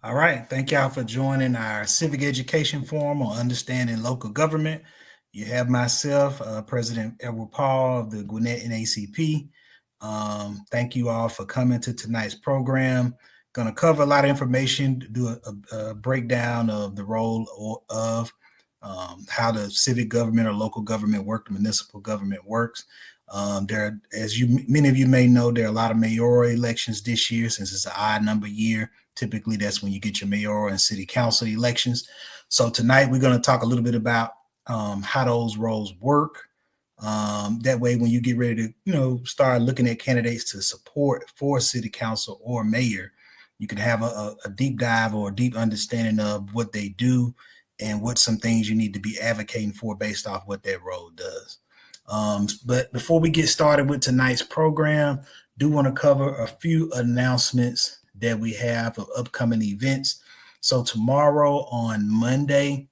All right. Thank y'all for joining our Civic Education Forum on Understanding Local Government. You have myself, President Edward Paul of the Gwinnett NACP. Thank you all for coming to tonight's program. Going to cover a lot of information, do a breakdown of the role of how the civic government or local government work, the municipal government works. As many of you may know, there are a lot of mayoral elections this year since it's an odd number year. Typically, that's when you get your mayoral and city council elections. So tonight we're going to talk a little bit about how those roles work. That way, when you get ready to, start looking at candidates to support for city council or mayor, you can have a deep dive or a deep understanding of what they do and what some things you need to be advocating for based off what that role does. But before we get started with tonight's program, do want to cover a few announcements that we have of upcoming events. So tomorrow on Monday,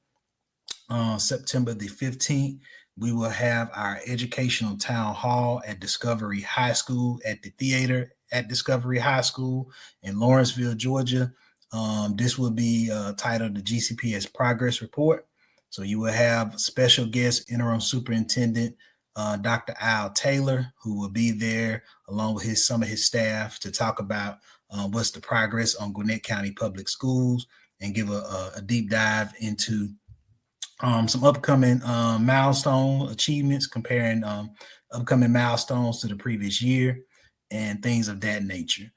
September the 15th, we will have our educational town hall at Discovery High School at the theater at Discovery High School in Lawrenceville, Georgia. This will be titled the GCPS Progress Report. So you will have special guest interim superintendent Dr. Al Taylor, who will be there along with some of his staff to talk about what's the progress on Gwinnett County Public Schools and give a deep dive into some upcoming milestone achievements, comparing upcoming milestones to the previous year and things of that nature.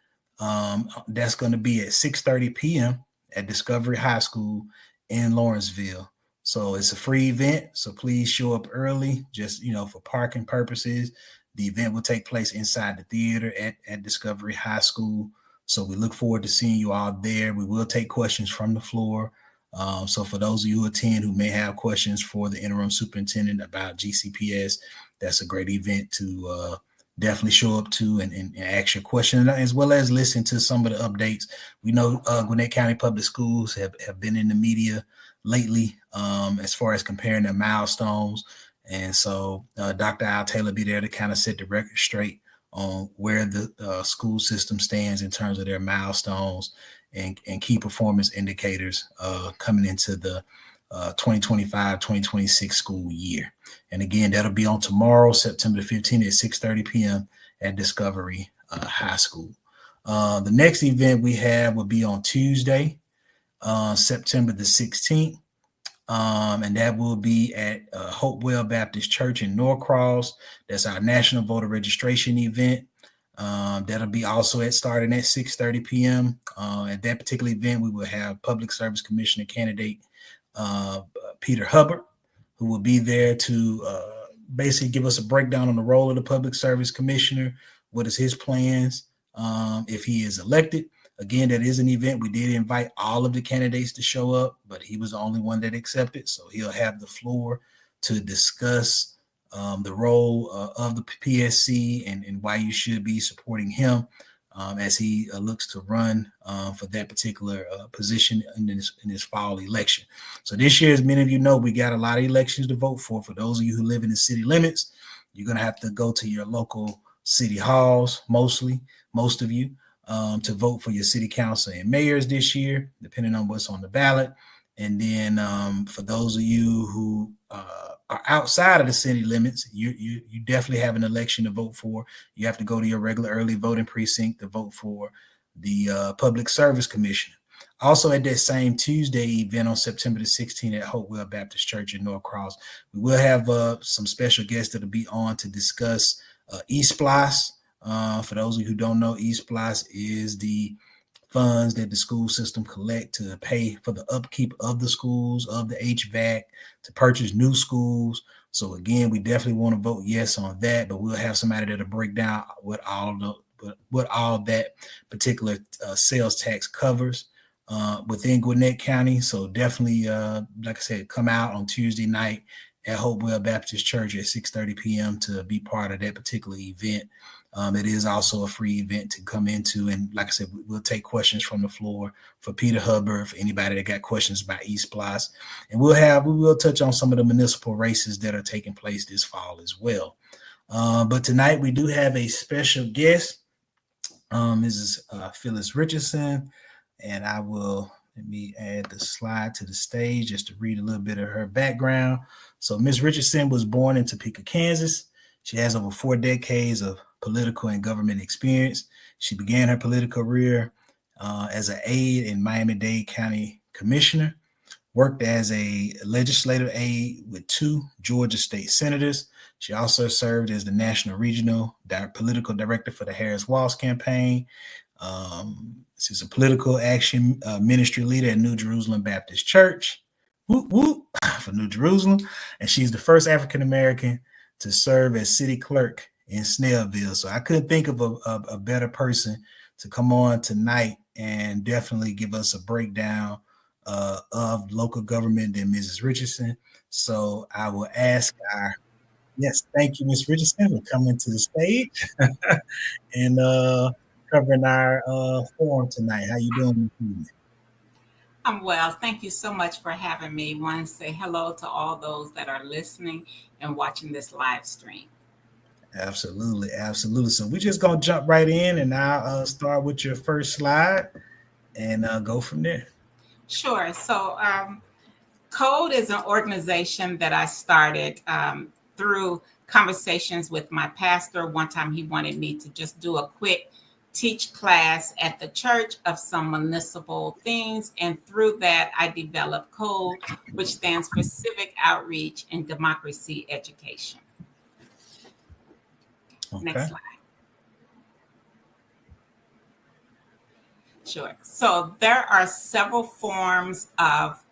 That's going to be at 6:30 p.m. at Discovery High School in Lawrenceville. So it's a free event, so please show up early, just, for parking purposes. The event will take place inside the theater at Discovery High School. So we look forward to seeing you all there. We will take questions from the floor. So for those of you who attend who may have questions for the interim superintendent about GCPS, that's a great event to definitely show up to and ask your question, as well as listen to some of the updates. We know Gwinnett County Public Schools have been in the media lately as far as comparing their milestones. And so Dr. Al Taylor be there to kind of set the record straight on where the school system stands in terms of their milestones and key performance indicators coming into the 2025-2026 school year. And again, that'll be on tomorrow, September 15th at 6:30 p.m. at Discovery High School. The next event we have will be on Tuesday, September the 16th. And that will be at Hopewell Baptist Church in Norcross. That's our national voter registration event. That'll be also starting at 6:30 p.m. At that particular event, we will have Public Service Commissioner candidate Peter Hubbard, who will be there to basically give us a breakdown on the role of the Public Service Commissioner. What is his plans if he is elected? Again, that is an event. We did invite all of the candidates to show up, but he was the only one that accepted. So he'll have the floor to discuss the role of the PSC and why you should be supporting him as he looks to run for that particular position in this fall election. So this year, as many of you know, we got a lot of elections to vote for. For those of you who live in the city limits, you're going to have to go to your local city halls, most of you, to vote for your city council and mayors this year, depending on what's on the ballot. And then for those of you who are outside of the city limits, you definitely have an election to vote for. You have to go to your regular early voting precinct to vote for the Public Service Commissioner. Also at that same Tuesday event on September the 16th at Hopewell Baptist Church in Norcross, we will have some special guests that'll be on to discuss eSplice. For those of you who don't know, eSplice is the funds that the school system collect to pay for the upkeep of the schools, of the HVAC, to purchase new schools. So again, we definitely want to vote yes on that, but we'll have somebody that'll break down what all that particular sales tax covers within Gwinnett County. So definitely, like I said, come out on Tuesday night at Hopewell Baptist Church at 6:30 p.m. to be part of that particular event. It is also a free event to come into. And like I said, we'll take questions from the floor for Peter Hubbard, for anybody that got questions about eSplice. And we will touch on some of the municipal races that are taking place this fall as well. But tonight we do have a special guest, Mrs. Phyllis Richardson, and I will Let me add the slide to the stage just to read a little bit of her background. So Ms. Richardson was born in Topeka, Kansas. She has over 4 decades of political and government experience. She began her political career as an aide in Miami-Dade County Commissioner, worked as a legislative aide with 2 Georgia state senators. She also served as the National Regional Political Director for the Harris-Walsh campaign. She's a political action ministry leader at New Jerusalem Baptist Church, whoop, whoop, for New Jerusalem. And she's the first African-American to serve as city clerk in Snellville. So I couldn't think of a better person to come on tonight and definitely give us a breakdown of local government than Mrs. Richardson. So I will ask our, yes, thank you, Ms. Richardson, for coming to the stage and covering our forum tonight. How you doing? I'm well. Thank you so much for having me. I want to say hello to all those that are listening and watching this live stream. Absolutely, absolutely. So we're just gonna jump right in, and I'll start with your first slide and go from there. Sure. So CODE is an organization that I started through conversations with my pastor. One time he wanted me to just do a quick teach class at the church of some municipal things. And through that, I developed CODE, which stands for Civic Outreach and Democracy Education. Okay. Next slide. Sure. So there are several forms of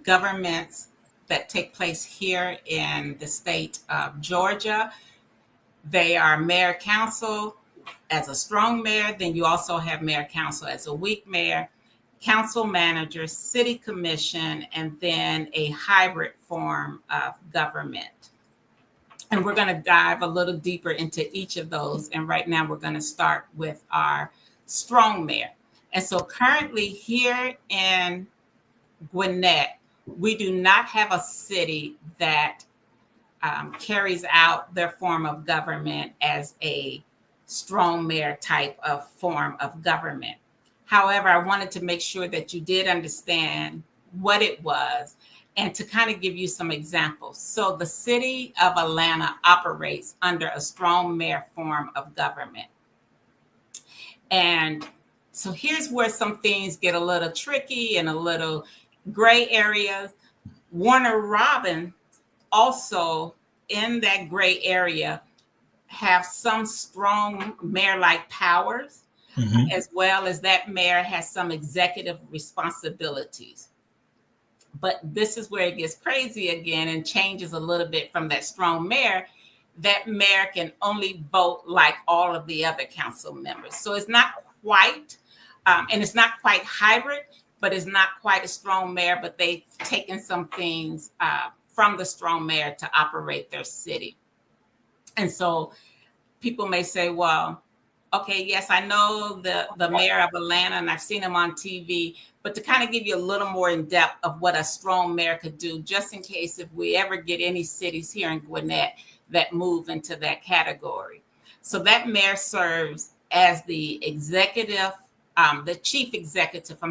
governments that take place here in the state of Georgia. They are mayor council as a strong mayor. Then you also have mayor council as a weak mayor, council manager, city commission, and then a hybrid form of government. And we're going to dive a little deeper into each of those. And right now we're going to start with our strong mayor. And so currently here in Gwinnett, we do not have a city that carries out their form of government as a strong mayor type of form of government. However, I wanted to make sure that you did understand what it was and to kind of give you some examples. So the city of Atlanta operates under a strong mayor form of government. And so here's where some things get a little tricky and a little gray areas. Warner Robins also in that gray area have some strong mayor-like powers, as well as that mayor has some executive responsibilities. But this is where it gets crazy again and changes a little bit from that strong mayor. That mayor can only vote like all of the other council members. So it's not quite, and it's not quite hybrid, but it's not quite a strong mayor, but they've taken some things from the strong mayor to operate their city. And so people may say, well, okay, yes, I know the mayor of Atlanta and I've seen him on TV, but to kind of give you a little more in depth of what a strong mayor could do, just in case if we ever get any cities here in Gwinnett that move into that category. So that mayor serves as the executive, the chief executive,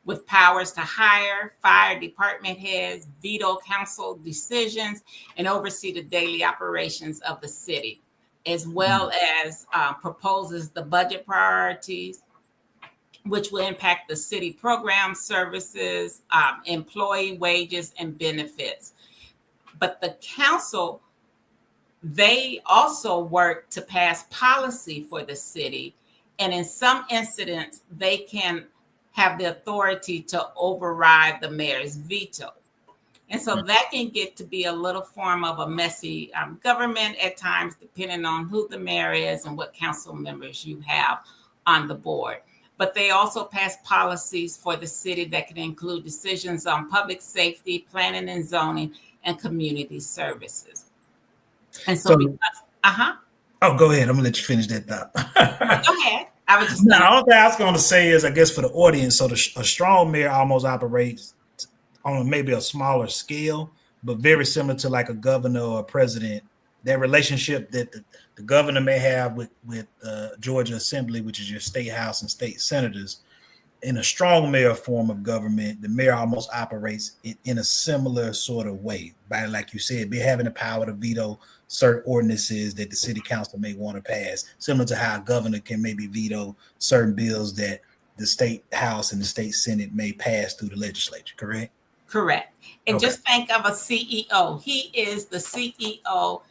with powers to hire, fire department heads, veto council decisions, and oversee the daily operations of the city, as well as proposes the budget priorities, which will impact the city program services, employee wages, and benefits. But the council, they also work to pass policy for the city. And in some incidents, they can have the authority to override the mayor's veto. And so that can get to be a little form of a messy government at times, depending on who the mayor is and what council members you have on the board. But they also pass policies for the city that can include decisions on public safety, planning and zoning, and community services. And so because, Oh, go ahead. I'm gonna let you finish that thought. Go ahead. All thing I was going to say is, I guess for the audience, so a strong mayor almost operates on maybe a smaller scale, but very similar to like a governor or a president. That relationship that the governor may have with Georgia Assembly, which is your state house and state senators, in a strong mayor form of government, the mayor almost operates in a similar sort of way. By, like you said, be having the power to veto certain ordinances that the city council may want to pass, similar to how a governor can maybe veto certain bills that the state house and the state senate may pass through the legislature. Correct? Correct. And Okay. just think of a CEO. He is the CEO.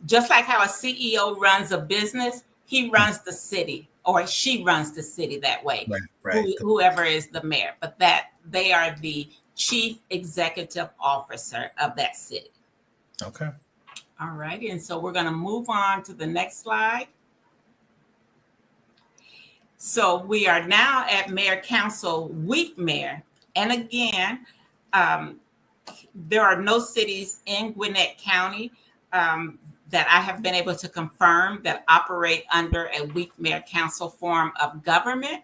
Just like how a CEO runs a business, he runs the city, or she runs the city that way. Right. Whoever is the mayor, but that they are the chief executive officer of that city. Okay. All right. And so we're going to move on to the next slide. So we are now at Mayor Council Week Mayor. And again, there are no cities in Gwinnett County that I have been able to confirm that operate under a week mayor council form of government.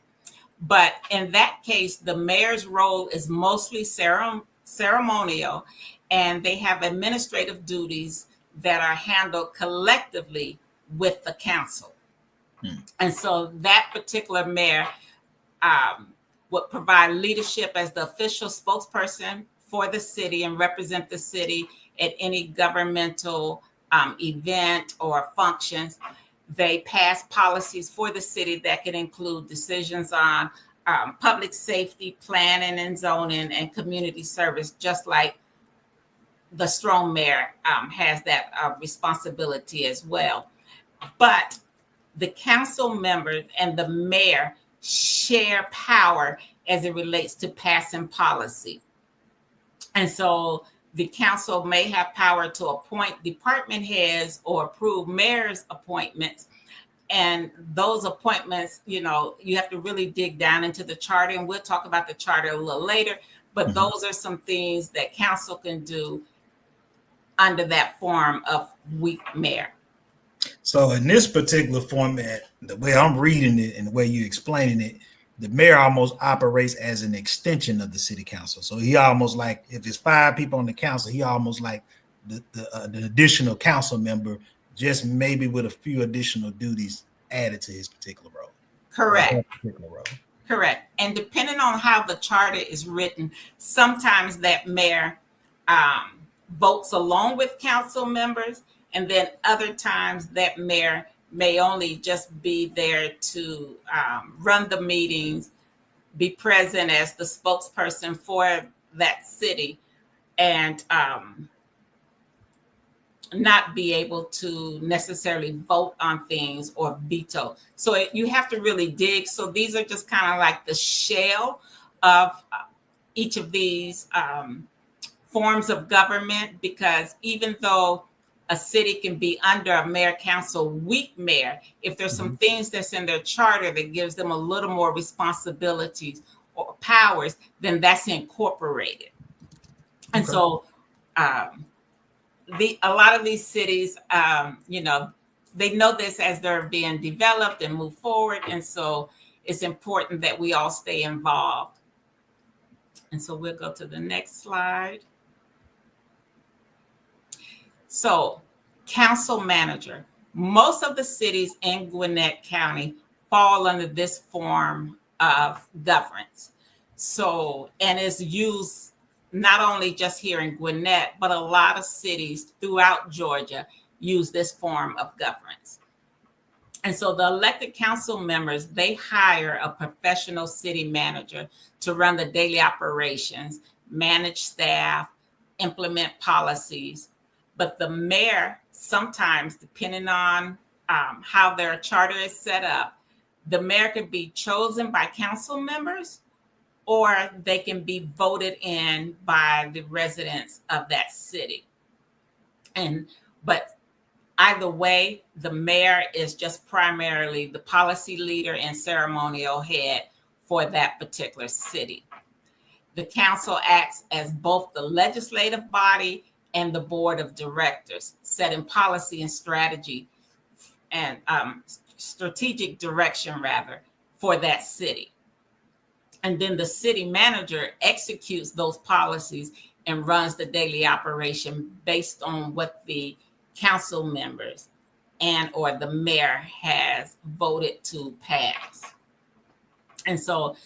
But in that case, the mayor's role is mostly ceremonial, and they have administrative duties that are handled collectively with the council. And so that particular mayor would provide leadership as the official spokesperson for the city and represent the city at any governmental event or functions. They pass policies for the city that can include decisions on public safety, planning and zoning, and community service, just like the strong mayor has that responsibility as well. But the council members and the mayor share power as it relates to passing policy. And so the council may have power to appoint department heads or approve mayor's appointments. And those appointments, you have to really dig down into the charter, and we'll talk about the charter a little later. But those are some things that council can do under that form of week mayor. So in this particular format, the way I'm reading it and the way you're explaining it, the mayor almost operates as an extension of the city council. So he almost like, if there's 5 people on the council, he almost like the additional council member, just maybe with a few additional duties added to his particular role. Correct. Correct. And depending on how the charter is written, sometimes that mayor votes along with council members, and then other times that mayor may only just be there to run the meetings, be present as the spokesperson for that city, and not be able to necessarily vote on things or veto. So you have to really dig. So these are just kind of like the shell of each of these forms of government, because even though a city can be under a mayor council week mayor, if there's some things that's in their charter that gives them a little more responsibilities or powers, then that's incorporated. And so a lot of these cities, they know this as they're being developed and move forward. And so it's important that we all stay involved. And so we'll go to the next slide. So, council manager. Most of the cities in Gwinnett County fall under this form of governance. So, and is used not only just here in Gwinnett, but a lot of cities throughout Georgia use this form of governance. And so the elected council members, they hire a professional city manager to run the daily operations, manage staff, implement policies. But the mayor, sometimes, depending on how their charter is set up, the mayor could be chosen by council members, or they can be voted in by the residents of that city. But either way, the mayor is just primarily the policy leader and ceremonial head for that particular city. The council acts as both the legislative body and the board of directors, setting policy and strategy and strategic direction, rather, for that city. And then the city manager executes those policies and runs the daily operation based on what the council members and or the mayor has voted to pass. And so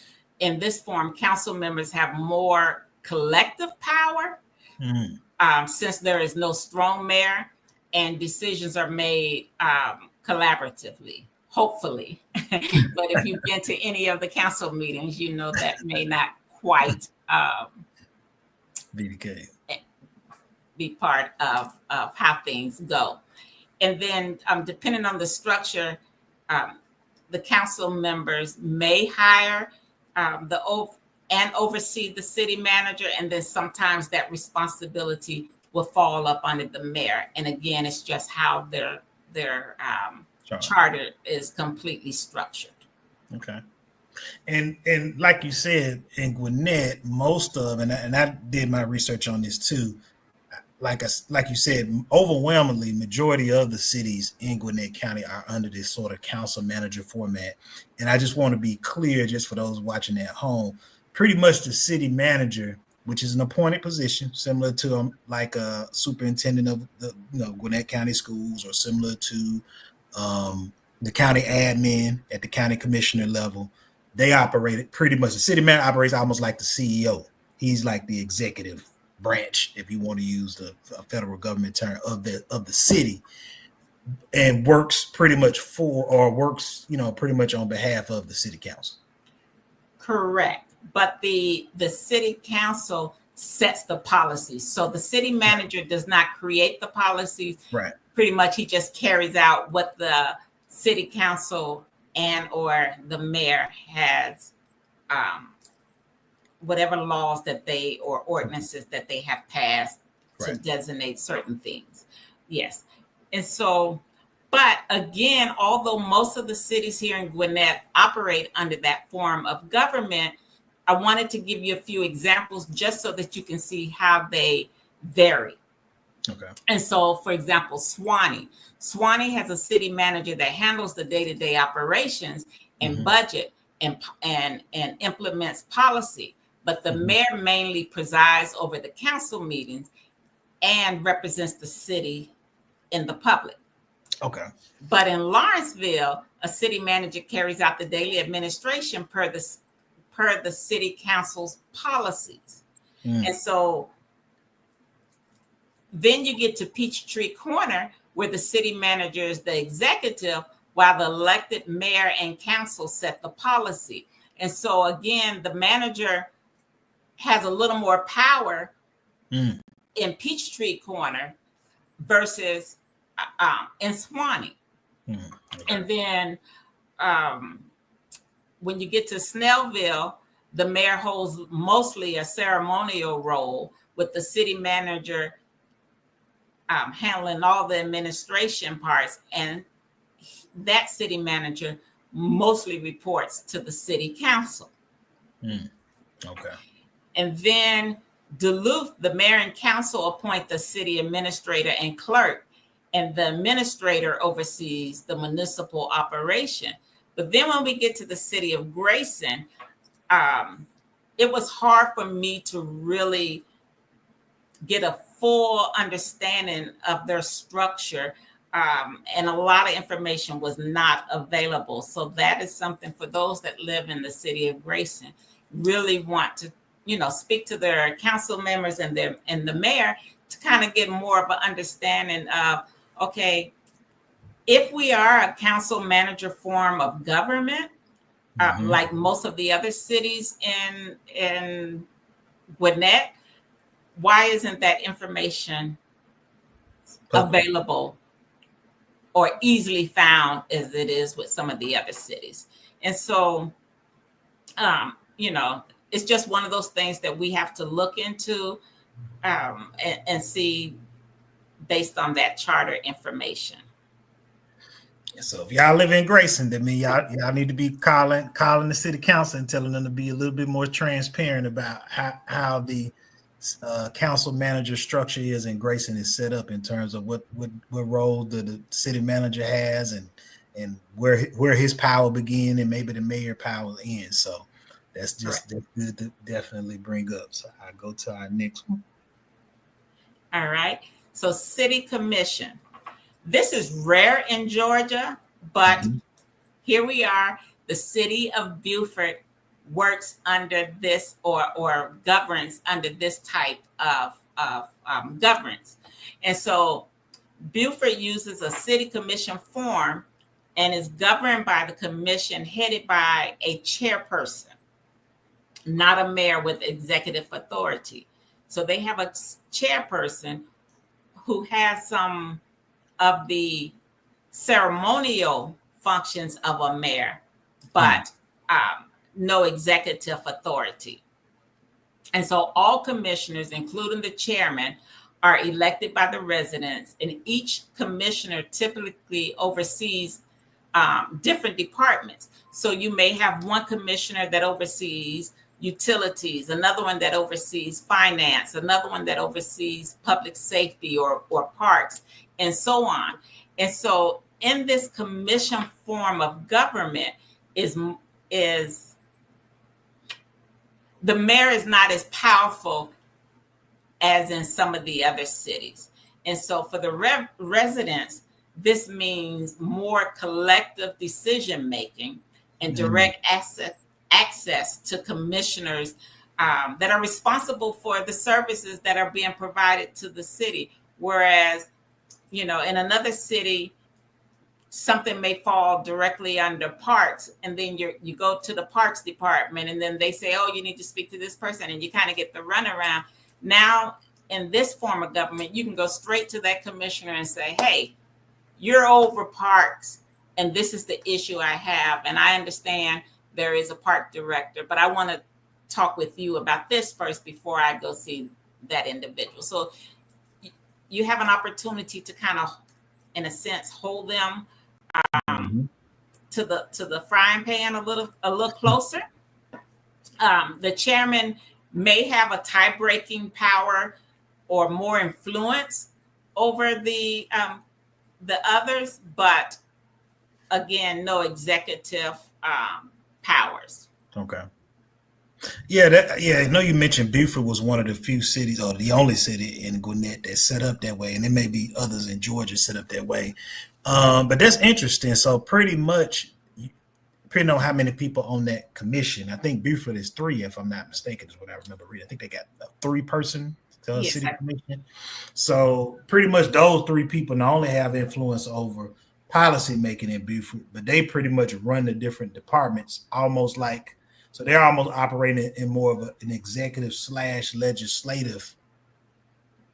in this form, council members have more collective power since there is no strong mayor, and decisions are made collaboratively, hopefully. But if you've been to any of the council meetings, you know that may not quite be the case. Be part of how things go. And then depending on the structure, the council members may hire and oversee the city manager, and then sometimes that responsibility will fall up under the mayor. And again, it's just how their charter is completely structured. Okay. And like you said, in Gwinnett, most of, and I did my research on this too, like you said, overwhelmingly majority of the cities in Gwinnett County are under this sort of council manager format. And I just want to be clear, just for those watching at home, pretty much the city manager, which is an appointed position, similar to like a superintendent of the Gwinnett County schools, or similar to the county admin at the county commissioner level. They operate pretty much, the city manager operates almost like the CEO. He's like the executive branch, if you want to use the federal government term, of the city, and works pretty much pretty much on behalf of the city council. Correct. But the city council sets the policies. So the city manager does not create the policies. Right. Pretty much he just carries out what the city council and or the mayor has whatever laws that they or ordinances that they have passed to designate certain things. Yes. And so, but again, although most of the cities here in Gwinnett operate under that form of government, I wanted to give you a few examples just so that you can see how they vary. Okay. And so, for example, Suwanee has a city manager that handles the day-to-day operations and budget and implements policy. But the mayor mainly presides over the council meetings and represents the city in the public. Okay. But in Lawrenceville, a city manager carries out the daily administration per the city council's policies. And so then you get to Peachtree Corner, where the city manager is the executive, while the elected mayor and council set the policy. And so again, the manager has a little more power in Peachtree Corner versus in Suwanee. Okay. And then when you get to Snellville, the mayor holds mostly a ceremonial role, with the city manager handling all the administration parts, and that city manager mostly reports to the city council. Okay. And then Duluth, the mayor and council appoint the city administrator and clerk, and the administrator oversees the municipal operation. But then when we get to the city of Grayson, it was hard for me to really get a full understanding of their structure, and a lot of information was not available. So that is something for those that live in the city of Grayson, really want to speak to their council members and the mayor to kind of get more of an understanding of, okay, if we are a council manager form of government, like most of the other cities in Gwinnett, why isn't that information available or easily found as it is with some of the other cities? And so, it's just one of those things that we have to look into and see based on that charter information. So if y'all live in Grayson, then y'all need to be calling the city council and telling them to be a little bit more transparent about how the council manager structure is in Grayson is set up, in terms of what role the city manager has, and where his power begin and maybe the mayor power ends. So that's just good to definitely bring up. So I go to our next one. All right. So city commission. This is rare in Georgia, but here we are. The city of Beaufort works under this or governs under this type of governance. And so Beaufort uses a city commission form and is governed by the commission headed by a chairperson, not a mayor with executive authority. So they have a chairperson who has some of the ceremonial functions of a mayor, but no executive authority. And so all commissioners, including the chairman, are elected by the residents, and each commissioner typically oversees different departments. So you may have one commissioner that oversees utilities, another one that oversees finance, another one that oversees public safety or parks, and so on. And so in this commission form of government is the mayor is not as powerful as in some of the other cities. And so for the residents, this means more collective decision making and direct access to commissioners that are responsible for the services that are being provided to the city. Whereas, in another city, something may fall directly under parks, and then you go to the parks department, and then they say, oh, you need to speak to this person, and you kind of get the runaround. Now, in this form of government, you can go straight to that commissioner and say, hey, you're over parks, and this is the issue I have. And I understand there is a park director, but I want to talk with you about this first before I go see that individual. So you have an opportunity to kind of, in a sense, hold them to the frying pan a little closer. The chairman may have a tie-breaking power or more influence over the others, but again, no executive powers. Okay. Yeah, I know you mentioned Beaufort was one of the few cities, or the only city in Gwinnett that's set up that way, and there may be others in Georgia set up that way. But that's interesting. So pretty much, depending on how many people on that commission, I think Beaufort is 3, if I'm not mistaken, is what I remember reading. I think they got a 3-person city commission. So pretty much those 3 people not only have influence over policy making in Beaufort, but they pretty much run the different departments almost like, so they're almost operating in more of an executive / legislative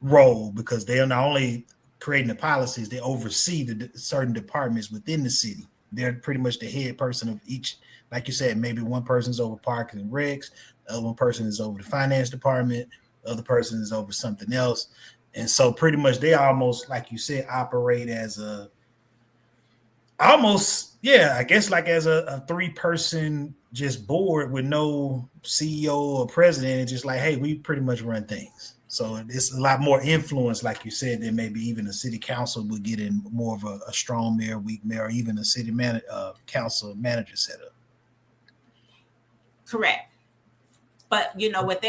role, because they are not only creating the policies, they oversee the certain departments within the city. They're pretty much the head person of each. Like you said, maybe one person's over parks and recs, the other one person is over the finance department, the other person is over something else. And so pretty much they almost, like you said, operate as a, I guess like as a 3-person just board with no CEO or president. It's just like, hey, we pretty much run things. So it's a lot more influence, like you said, than maybe even a city council would get in more of a strong mayor, weak mayor, or even a city council manager setup. Correct. But, with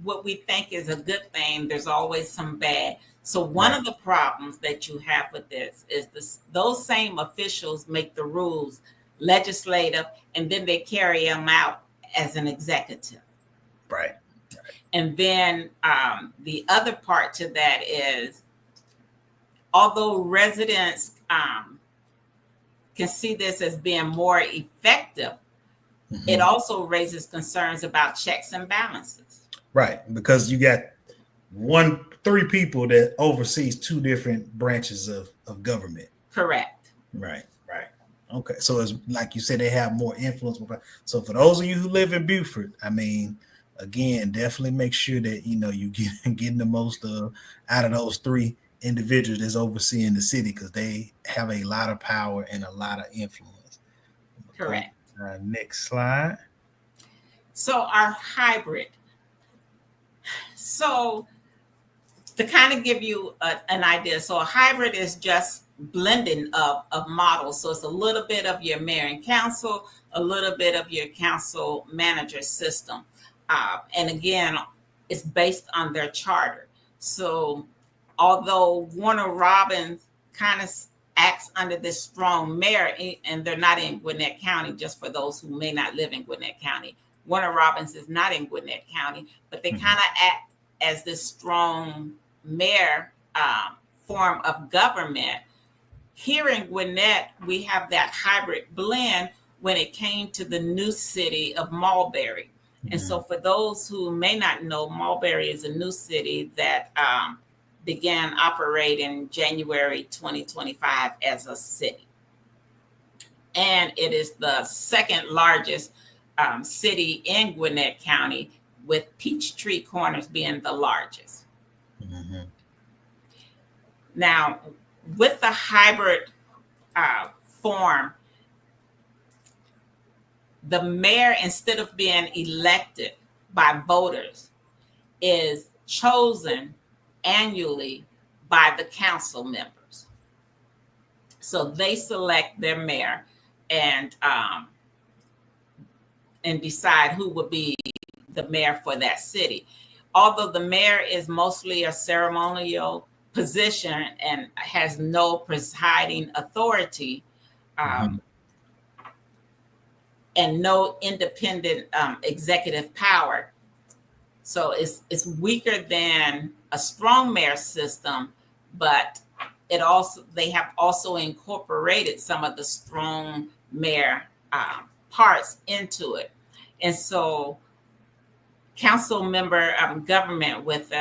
what we think is a good thing, there's always some bad. So one of the problems that you have with this is those same officials make the rules legislative, and then they carry them out as an executive. Right. And then the other part to that is, although residents can see this as being more effective, it also raises concerns about checks and balances. Right, because you got 3 people that oversees 2 different branches of government. Correct. Right. Okay, so it's like you said, they have more influence. So for those of you who live in Beaufort, I mean, again, definitely make sure that you getting the most out of those 3 individuals that's overseeing the city, because they have a lot of power and a lot of influence. Correct. Next slide. So our hybrid. So to kind of give you an idea, so a hybrid is just blending of models. So it's a little bit of your mayor and council, a little bit of your council manager system. And again, it's based on their charter. So although Warner Robins kind of acts under this strong mayor, and they're not in Gwinnett County, just for those who may not live in Gwinnett County. Warner Robins is not in Gwinnett County, but they kind of act as this strong mayor form of government. Here in Gwinnett, we have that hybrid blend when it came to the new city of Mulberry. And so for those who may not know, Mulberry is a new city that began operating January 2025 as a city. And it is the second largest city in Gwinnett County, with Peachtree Corners being the largest. Now, with the hybrid form, the mayor, instead of being elected by voters, is chosen annually by the council members. So they select their mayor and decide who would be the mayor for that city. Although the mayor is mostly a ceremonial position and has no presiding authority, and no independent executive power. So it's weaker than a strong mayor system, but they have also incorporated some of the strong mayor parts into it. And so council member government with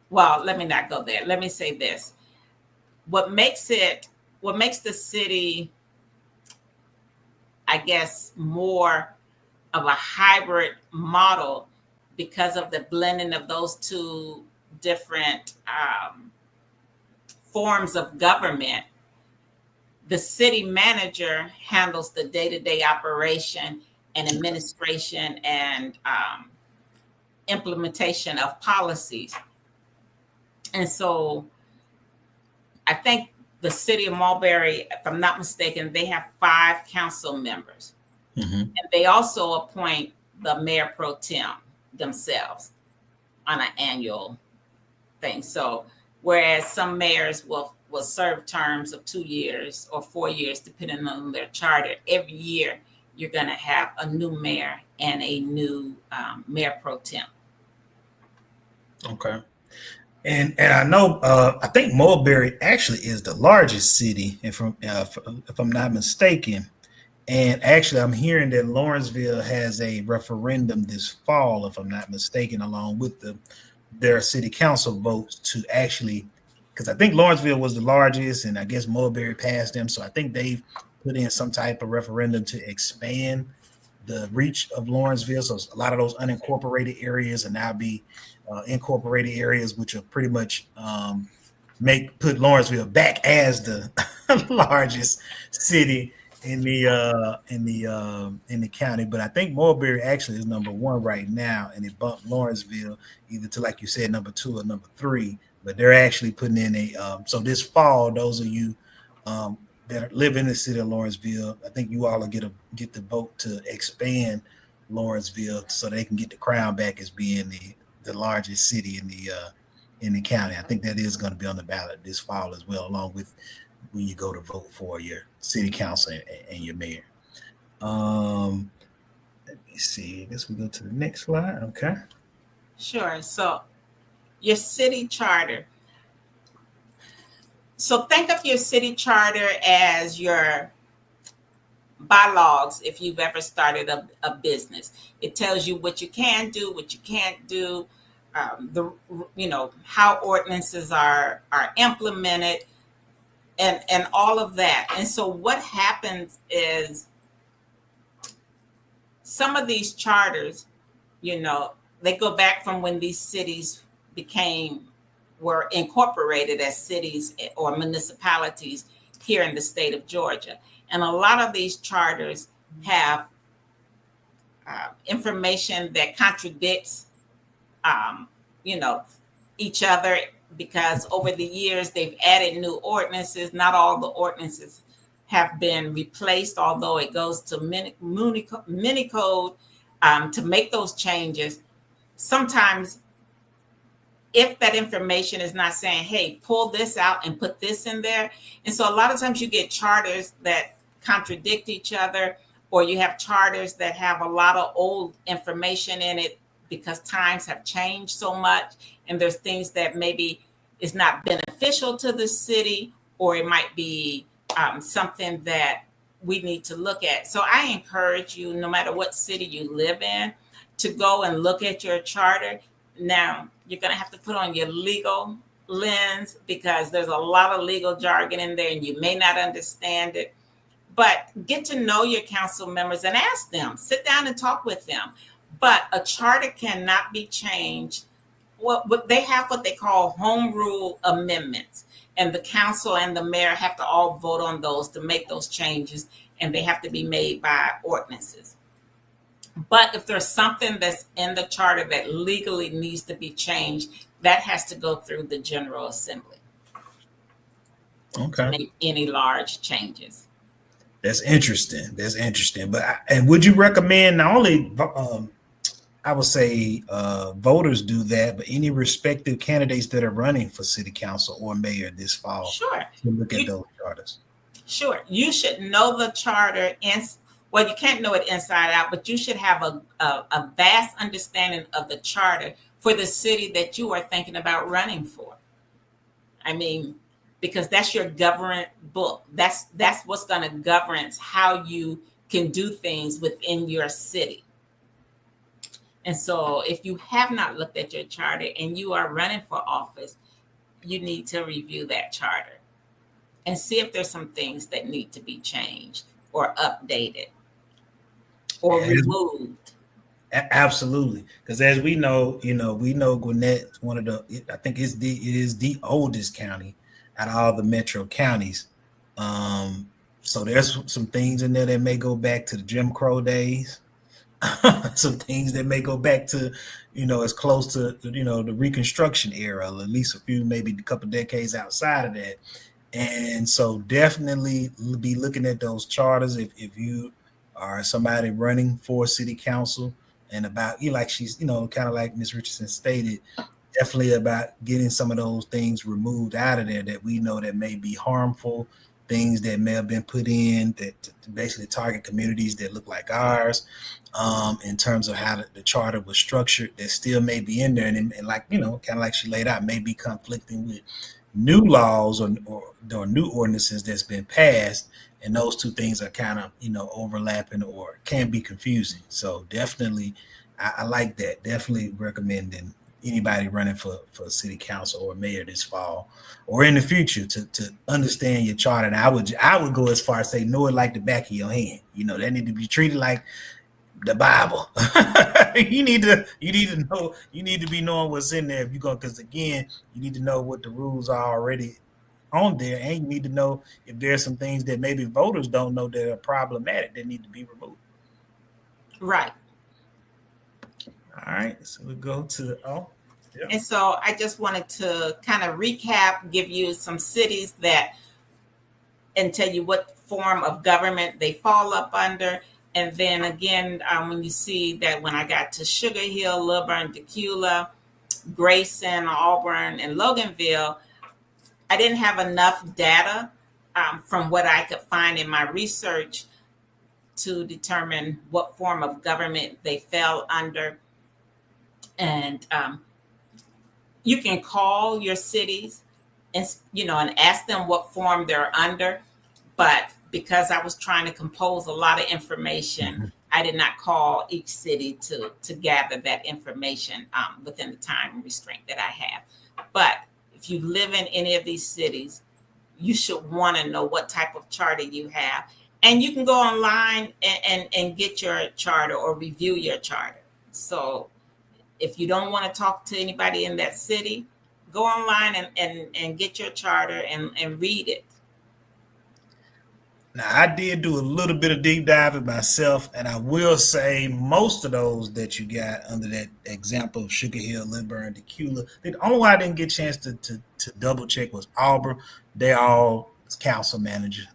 well, let me not go there. Let me say this. What makes the city, I guess, more of a hybrid model, because of the blending of those two different forms of government. The city manager handles the day-to-day operation and administration and implementation of policies. And so I think the city of Mulberry, if I'm not mistaken, they have 5 council members. And they also appoint the mayor pro tem themselves on an annual thing. So whereas some mayors will serve terms of 2 years or 4 years, depending on their charter, every year you're going to have a new mayor and a new mayor pro tem. Okay. And I know, I think Mulberry actually is the largest city, if I'm not mistaken. And actually, I'm hearing that Lawrenceville has a referendum this fall, if I'm not mistaken, along with their city council votes to actually, because I think Lawrenceville was the largest, and I guess Mulberry passed them. So I think they've put in some type of referendum to expand the reach of Lawrenceville. So a lot of those unincorporated areas are now be incorporated areas, which are pretty much put Lawrenceville back as the largest city in the county. But I think Mulberry actually is number 1 right now, and it bumped Lawrenceville either to, like you said, number 2 or number 3. But they're actually putting in so this fall, those of you that live in the city of Lawrenceville, I think you all will get the vote to expand Lawrenceville so they can get the crown back as being the largest city in the county. I think that is going to be on the ballot this fall as well, along with when you go to vote for your city council and your mayor. Let me see. I guess we go to the next slide. Okay. Sure. So your city charter. So think of your city charter as your bylaws. If you've ever started a business, it tells you what you can do, what you can't do, how ordinances are implemented, and all of that. And so what happens is some of these charters, they go back from when these cities were incorporated as cities or municipalities here in the state of Georgia. And a lot of these charters have information that contradicts, each other, because over the years they've added new ordinances. Not all the ordinances have been replaced, although it goes to Municipal to make those changes. Sometimes if that information is not saying, hey, pull this out and put this in there. And so a lot of times you get charters that contradict each other, or you have charters that have a lot of old information in it because times have changed so much, and there's things that maybe is not beneficial to the city, or it might be something that we need to look at. So I encourage you, no matter what city you live in, to go and look at your charter. Now, you're going to have to put on your legal lens because there's a lot of legal jargon in there and you may not understand it. But get to know your council members and ask them, sit down and talk with them. But a charter cannot be changed. Well, but they have what they call home rule amendments. And the council and the mayor have to all vote on those to make those changes. And they have to be made by ordinances. But if there's something that's in the charter that legally needs to be changed, that has to go through the General Assembly. Okay. To make any large changes. That's interesting. That's interesting. But and would you recommend not only I would say voters do that, but any respective candidates that are running for city council or mayor this fall? Sure. To look at those charters. Sure. You should know the charter, and well, you can't know it inside out, but you should have a vast understanding of the charter for the city that you are thinking about running for. I mean, because that's your government book. That's what's going to govern how you can do things within your city. And so if you have not looked at your charter and you are running for office, you need to review that charter and see if there's some things that need to be changed or updated or removed. Absolutely. Because as we know, we know Gwinnett is one of the, I think it is the oldest county out of all the metro counties. So there's some things in there that may go back to the Jim Crow days. Some things that may go back to, as close to, the Reconstruction era, or at least a few, maybe a couple decades outside of that. And so definitely be looking at those charters if you are somebody running for city council, and about, like she's, kind of like Ms. Richardson stated, definitely about getting some of those things removed out of there that we know that may be harmful, things that may have been put in that to basically target communities that look like ours, in terms of how the charter was structured, that still may be in there, and like, kind of like she laid out, may be conflicting with new laws or new ordinances that's been passed, and those two things are kind of, overlapping or can be confusing. So definitely, I like that. Definitely recommending anybody running for city council or mayor this fall or in the future to understand your charter. And I would go as far as say know it like the back of your hand. That need to be treated like the Bible. you need to know. You need to be knowing what's in there if you're going. Because again, you need to know what the rules are already on there, and you need to know if there's some things that maybe voters don't know that are problematic that need to be removed. Right. All right. So we go to yeah. And so I just wanted to kind of recap, give you some cities and tell you what form of government they fall up under. And then again, when you see that when I got to Sugar Hill, Lilburn, Decula, Grayson, Auburn, and Loganville, I didn't have enough data from what I could find in my research to determine what form of government they fell under. And you can call your cities and ask them what form they're under. But because I was trying to compose a lot of information, I did not call each city to gather that information within the time restraint that I have. But if you live in any of these cities, you should want to know what type of charter you have. And you can go online and get your charter or review your charter. So if you don't want to talk to anybody in that city, go online and get your charter and read it. Now, I did do a little bit of deep diving myself, and I will say most of those that you got under that example of Sugar Hill, Lilburn, Decula, the only one I didn't get a chance to double check was Auburn. They're all council managers.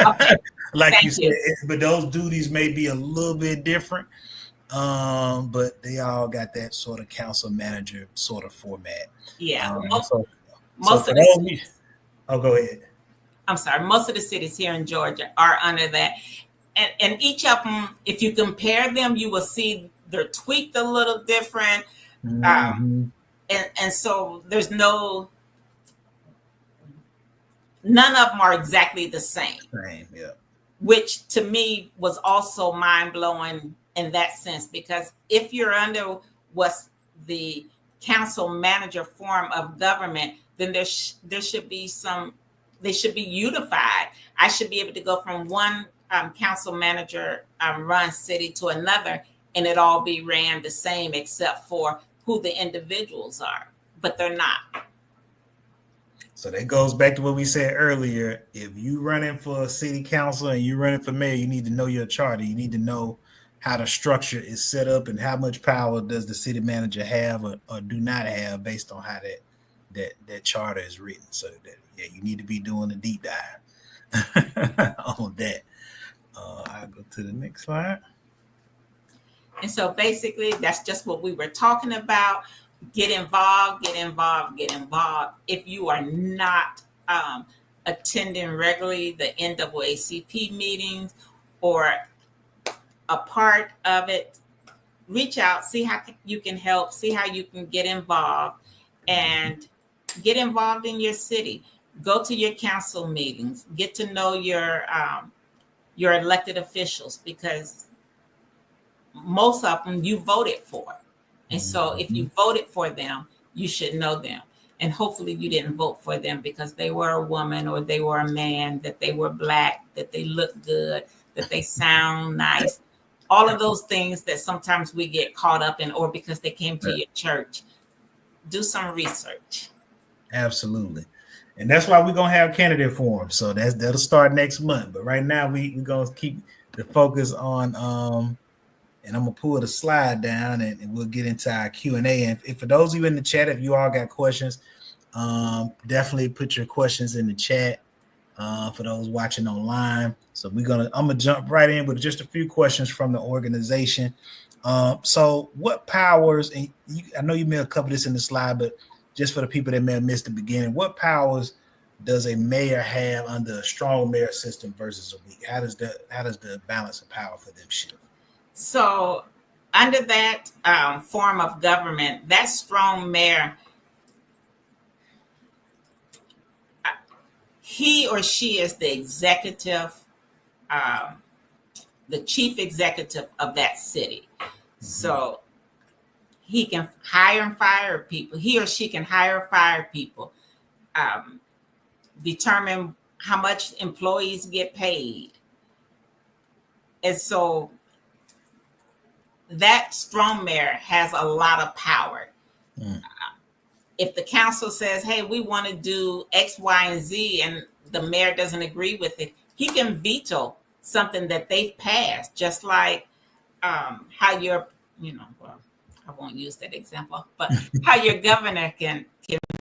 Okay. Like you said, but those duties may be a little bit different. But they all got that sort of council manager sort of format. Yeah. So Most for of the those, cities, go ahead. I'm sorry, most of the cities here in Georgia are under that. And each of them, if you compare them, you will see they're tweaked a little different. Mm-hmm. And so there's none of them are exactly the same. Same, yeah. Which to me was also mind blowing in that sense, because if you're under what's the council manager form of government, then there should be they should be unified. I should be able to go from one council manager run city to another, and it all be ran the same except for who the individuals are, but they're not. So that goes back to what we said earlier. If you running for city council and you running for mayor, you need to know your charter. You need to know how the structure is set up and how much power does the city manager have or do not have based on how that charter is written. So that, yeah, you need to be doing a deep dive on that. I'll go to the next slide. And so basically, that's just what we were talking about. Get involved, get involved, get involved. If you are not attending regularly the NAACP meetings or a part of it, reach out, see how you can help, see how you can get involved, and get involved in your city. Go to your council meetings, get to know your elected officials, because most of them you voted for. And so if you voted for them, you should know them. And hopefully you didn't vote for them because they were a woman or they were a man, that they were Black, that they look good, that they sound nice. All of those things that sometimes we get caught up in, or because they came to your church. Do some research. Absolutely. And that's why we're going to have candidate forums. So that'll start next month. But right now we're going to keep the focus on and I'm gonna pull the slide down and we'll get into our Q&A. And if for those of you in the chat, if you all got questions, definitely put your questions in the chat for those watching online. So I'm gonna jump right in with just a few questions from the organization. So what powers, and I know you may have covered this in the slide, but just for the people that may have missed the beginning, what powers does a mayor have under a strong mayor system versus a weak? How does the balance of power for them shift? So under that form of government, that strong mayor, he or she is the executive, the chief executive of that city. Mm-hmm. So he can hire and fire people. He or she can hire or fire people, determine how much employees get paid. And so that strong mayor has a lot of power. If the council says, hey, we want to do X, Y, and Z, and the mayor doesn't agree with it, he can veto something that they've passed, just like how your, well, I won't use that example, but how your governor can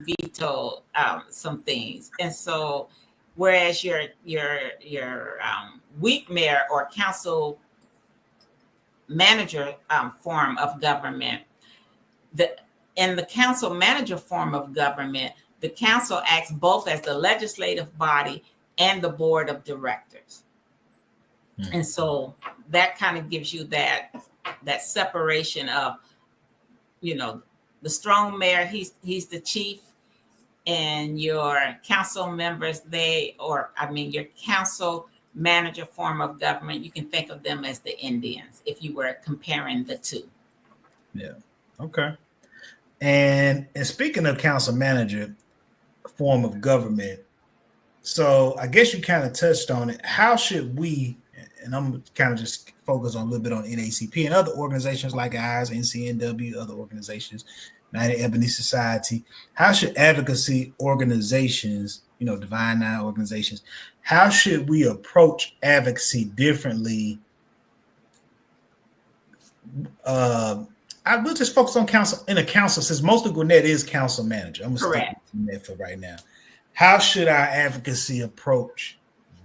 veto some things. And so whereas your weak mayor or council manager form of government, in the council manager form of government, the council acts both as the legislative body and the board of directors. And so that kind of gives you that separation of, the strong mayor, he's the chief, and your council members, your council manager form of government, you can think of them as the Indians if you were comparing the two. Yeah. Okay. And speaking of council manager form of government, so I guess you kind of touched on it. How should we, and I'm kind of just focus on a little bit on NAACP and other organizations like ours, NCNW, other organizations, United Ebony Society, how should advocacy organizations, Divine Nine organizations, how should we approach advocacy differently? I will just focus on council since most of Gwinnett is council manager. I'm going to stick with that for right now. How should our advocacy approach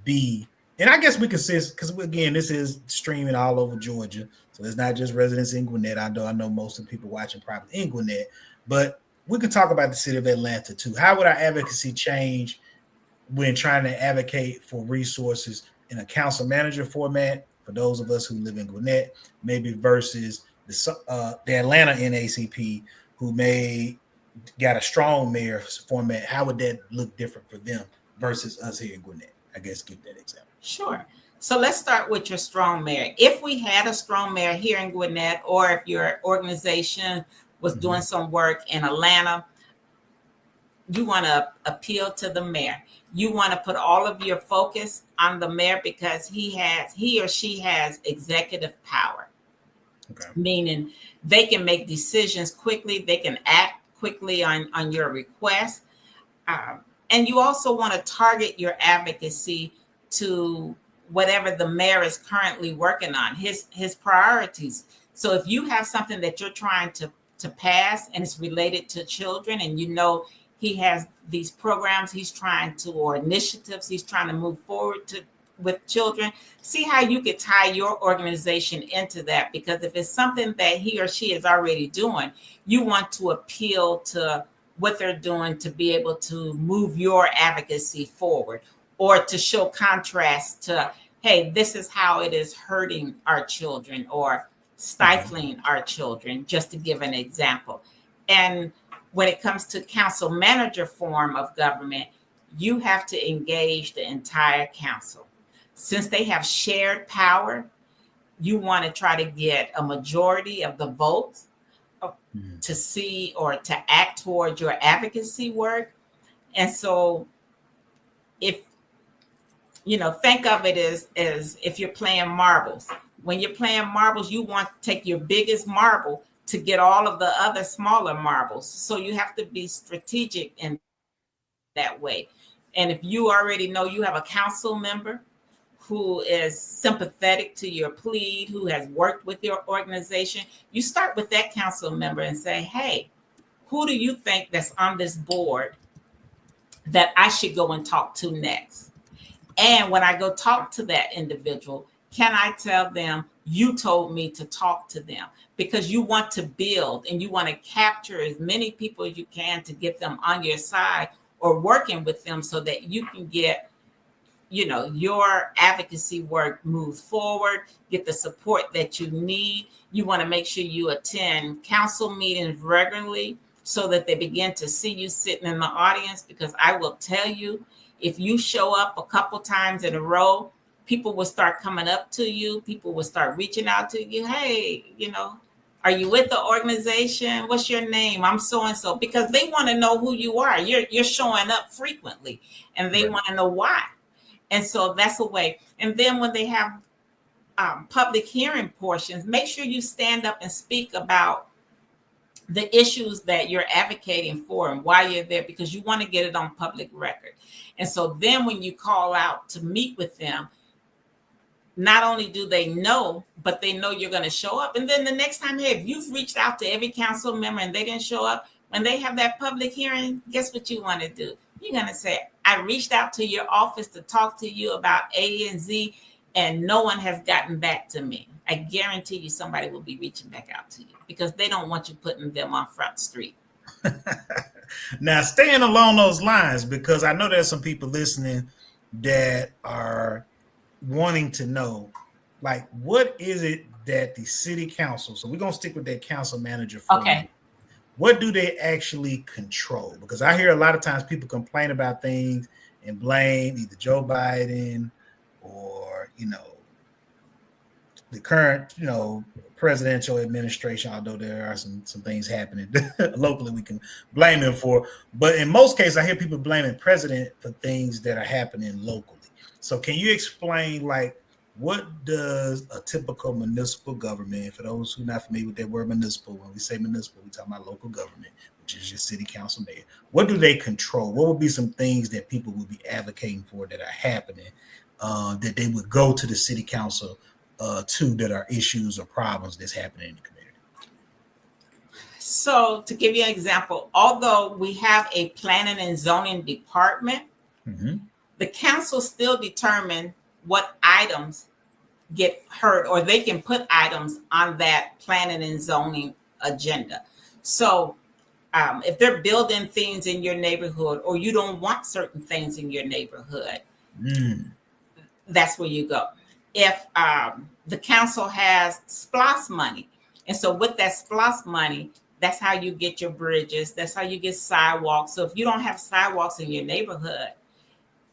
be And I guess we could say, because again, this is streaming all over Georgia, so it's not just residents in Gwinnett. I know most of the people watching probably in Gwinnett, but we could talk about the city of Atlanta too. How would our advocacy change when trying to advocate for resources in a council manager format for those of us who live in Gwinnett, maybe versus the Atlanta NACP who got a strong mayor format? How would that look different for them versus us here in Gwinnett? I guess give that example. Sure. So let's start with your strong mayor. If we had a strong mayor here in Gwinnett, or if your organization was doing some work in Atlanta, you want to appeal to the mayor. You want to put all of your focus on the mayor because he or she has executive power. Okay. Meaning they can make decisions quickly. They can act quickly on your request. And you also want to target your advocacy to whatever the mayor is currently working on, his priorities. So if you have something that you're trying to pass and it's related to children, and you know he has these programs he's trying to, or initiatives he's trying to move forward with children, see how you could tie your organization into that. Because if it's something that he or she is already doing, you want to appeal to what they're doing to be able to move your advocacy forward, or to show contrast to, hey, this is how it is hurting our children or stifling our children, just to give an example. And when it comes to council manager form of government, you have to engage the entire council. Since they have shared power, you want to try to get a majority of the votes to see or to act toward your advocacy work. And so if, think of it as if you're playing marbles. When you're playing marbles, you want to take your biggest marble to get all of the other smaller marbles. So you have to be strategic in that way. And if you already know you have a council member who is sympathetic to your plea, who has worked with your organization, you start with that council member and say, hey, who do you think that's on this board that I should go and talk to next? And when I go talk to that individual, can I tell them you told me to talk to them? Because you want to build and you want to capture as many people as you can to get them on your side or working with them so that you can get, your advocacy work move forward, get the support that you need. You want to make sure you attend council meetings regularly so that they begin to see you sitting in the audience. Because I will tell you, if you show up a couple times in a row, people will start coming up to you. People will start reaching out to you. Hey, are you with the organization? What's your name? I'm so-and-so. Because they want to know who you are. You're showing up frequently and they want to know why. And so that's a way. And then when they have public hearing portions, make sure you stand up and speak about the issues that you're advocating for and why you're there, because you want to get it on public record. And so then when you call out to meet with them, not only do they know, but they know you're going to show up. And then the next time, hey, if you've reached out to every council member and they didn't show up, when they have that public hearing, guess what you want to do? You're going to say, I reached out to your office to talk to you about A and Z, and no one has gotten back to me. I guarantee you somebody will be reaching back out to you because they don't want you putting them on Front Street. Now, staying along those lines, because I know there's some people listening that are wanting to know, like, what is it that the city council, so we're going to stick with that council manager for okay. What do they actually control? Because I hear a lot of times people complain about things and blame either Joe Biden or, the current, presidential administration, although there are some things happening locally we can blame him for. But in most cases, I hear people blaming president for things that are happening locally. So can you explain, like, what does a typical municipal government, for those who are not familiar with that word municipal, when we say municipal, we talk about local government, which is your city council mayor. What do they control? What would be some things that people would be advocating for that are happening that they would go to the city council to, that are issues or problems that's happening in the community? So to give you an example, although we have a planning and zoning department, the council still determines what items get heard, or they can put items on that planning and zoning agenda. So if they're building things in your neighborhood, or you don't want certain things in your neighborhood, that's where you go. If the council has SPLOST money, and so with that SPLOST money, that's how you get your bridges, that's how you get sidewalks. So if you don't have sidewalks in your neighborhood,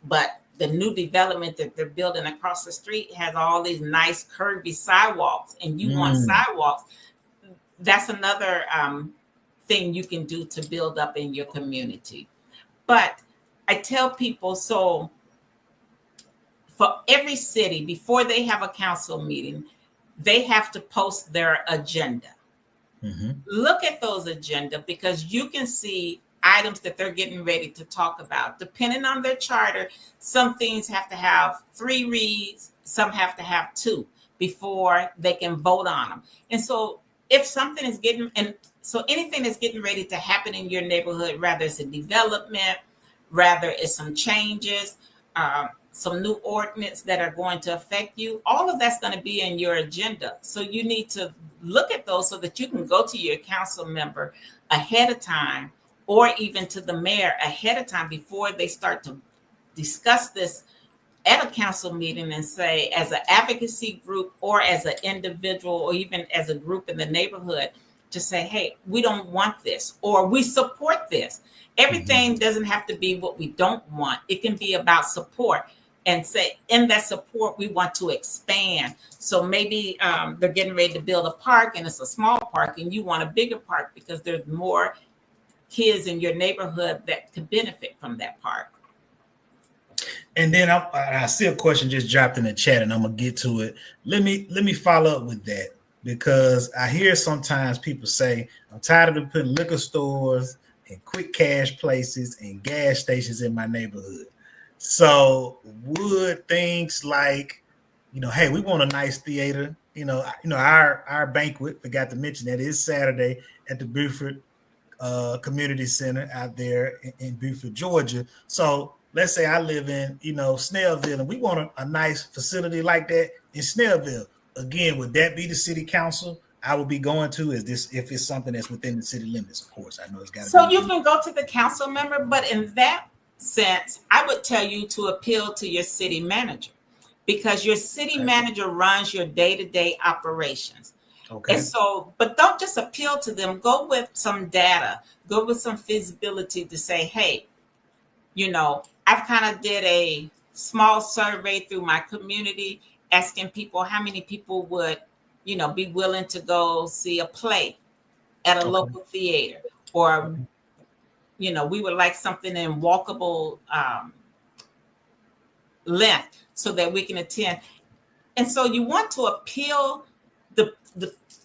but the new development that they're building across the street has all these nice curvy sidewalks, and you want sidewalks, that's another thing you can do to build up in your community. But I tell people, so for every city, before they have a council meeting, they have to post their agenda. Look at those agenda, because you can see items that they're getting ready to talk about. Depending on their charter, some things have to have 3 reads, some have to have 2 before they can vote on them. And so if something is getting, and so anything that's getting ready to happen in your neighborhood, rather it's a development, rather it's some changes, some new ordinance that are going to affect you, all of that's going to be in your agenda. So you need to look at those so that you can go to your council member ahead of time, or even to the mayor ahead of time before they start to discuss this at a council meeting, and say, as an advocacy group or as an individual or even as a group in the neighborhood, to say, hey, we don't want this, or we support this. Everything doesn't have to be what we don't want. It can be about support, and say, in that support, we want to expand. So maybe they're getting ready to build a park, and it's a small park, and you want a bigger park because there's more kids in your neighborhood that could benefit from that park. And then I see a question just dropped in the chat, and I'm gonna get to it. Let me follow up with that, because I hear sometimes people say, I'm tired of putting liquor stores and quick cash places and gas stations in my neighborhood. So would things like, hey, we want a nice theater. Our banquet, forgot to mention that, is Saturday at the Beaufort Community Center out there in Beaufort, Georgia. So let's say I live in, Snellville, and we want a nice facility like that in Snellville. Again, would that be the city council I would be going to? Is this, if it's something that's within the city limits? Of course, I know it's got to be. So you can go to the council member, but in that sense, I would tell you to appeal to your city manager, because your city manager runs your day-to-day operations. Okay. And so, but don't just appeal to them. Go with some data, go with some feasibility to say, hey, I've kind of did a small survey through my community, asking people how many people would, be willing to go see a play at a local theater, or, we would like something in walkable length so that we can attend. And so you want to appeal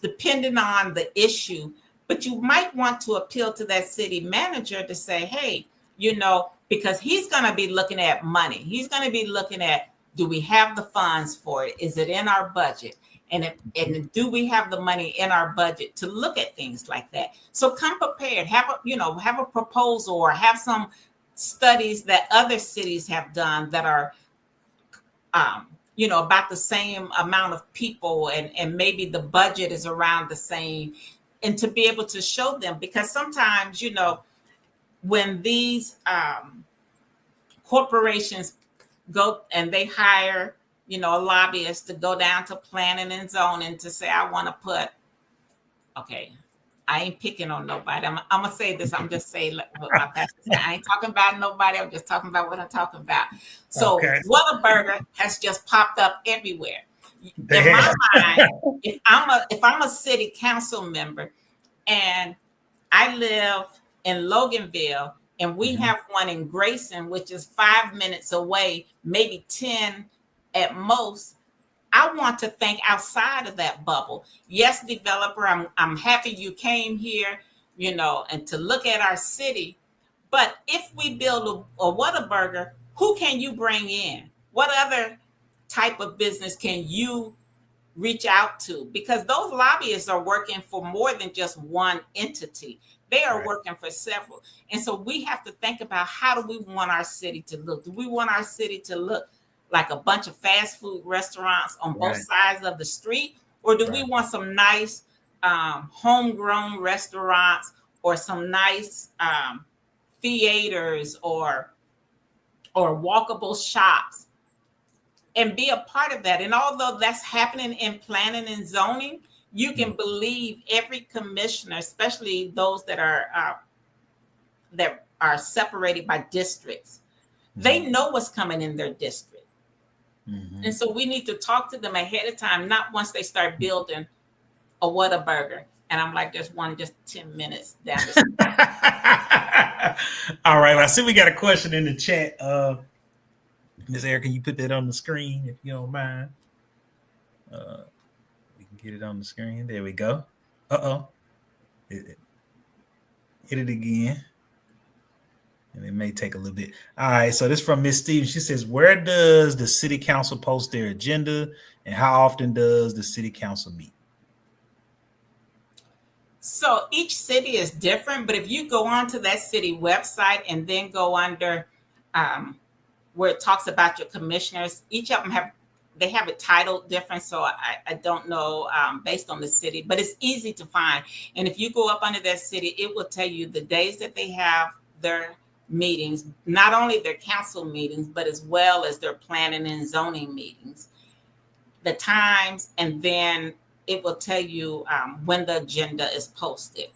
depending on the issue, but you might want to appeal to that city manager to say, hey, because he's going to be looking at money. He's going to be looking at, do we have the funds for it? Is it in our budget? And do we have the money in our budget to look at things like that? So come prepared, have a proposal, or have some studies that other cities have done that are, about the same amount of people, and maybe the budget is around the same, and to be able to show them, because sometimes, when these corporations go and they hire, a lobbyist to go down to planning and zoning to say, I want to put, I ain't picking on nobody. I'm going to say this. I'm just saying what my pastor said. I ain't talking about nobody. I'm just talking about what I'm talking about. So Whataburger has just popped up everywhere. In my mind, if I'm a city council member and I live in Loganville, and we have one in Grayson, which is 5 minutes away, maybe 10 at most, I want to think outside of that bubble. Yes, developer, I'm happy you came here, and to look at our city. But if we build a Whataburger, who can you bring in? What other type of business can you reach out to? Because those lobbyists are working for more than just one entity. They are working for several. And so we have to think about, how do we want our city to look? Do we want our city to look like a bunch of fast food restaurants on both Right. sides of the street? Or do we Right. want some nice homegrown restaurants or some nice theaters or walkable shops and be a part of that? And although that's happening in planning and zoning, you can believe every commissioner, especially those that are separated by districts, they know what's coming in their district. And so we need to talk to them ahead of time, not once they start building a Whataburger. And I'm like, there's one just 10 minutes down the street. All right. I see we got a question in the chat. Ms. Eric, can you put that on the screen if you don't mind? We can get it on the screen. There we go. Hit it again. And it may take a little bit. All right. So this is from Miss Stevens. She says, where does the city council post their agenda and how often does the city council meet? So each city is different, but if you go onto that city website and then go under where it talks about your commissioners, each of them have it titled different. So I don't know based on the city, but it's easy to find. And if you go up under that city, it will tell you the days that they have their meetings, not only their council meetings, but as well as their planning and zoning meetings, the times, and then it will tell you when the agenda is posted.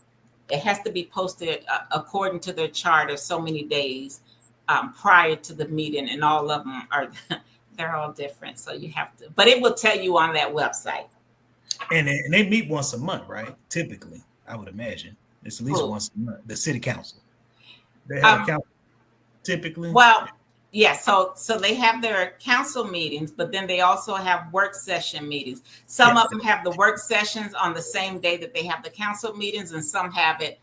It has to be posted according to their charter so many days prior to the meeting, and all of them are they're all different. So you have to, but it will tell you on that website. And they meet once a month, right? Typically, I would imagine it's at least once a month. The city council, they have a council typically. Well, yeah, so they have their council meetings, but then they also have work session meetings. Some of them have the work sessions on the same day that they have the council meetings, and some have it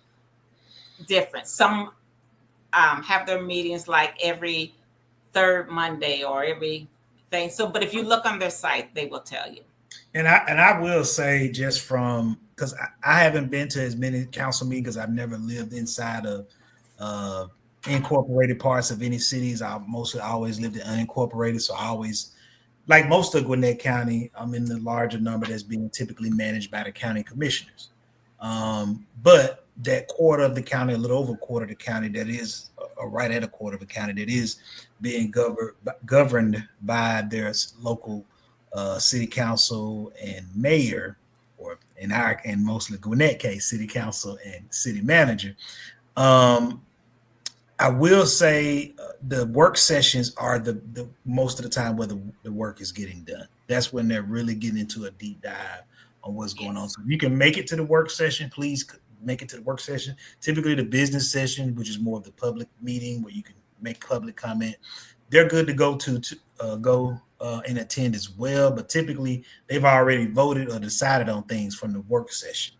different. Some have their meetings like every third Monday or every thing. So, but if you look on their site, they will tell you. And I will say, just from, because I haven't been to as many council meetings because I've never lived inside of incorporated parts of any cities. I mostly always lived in unincorporated, so I always, like most of Gwinnett County, I'm in the larger number that's being typically managed by the county commissioners. But that quarter of the county, a little over a quarter of the county, that is, or right at a quarter of the county, that is being governed by their local city council and mayor, or in mostly Gwinnett case, city council and city manager. I will say the work sessions are the most of the time where the work is getting done. That's when they're really getting into a deep dive on what's going on. So if you can make it to the work session, please make it to the work session. Typically the business session, which is more of the public meeting where you can make public comment, they're good to go to and attend as well. But typically they've already voted or decided on things from the work session.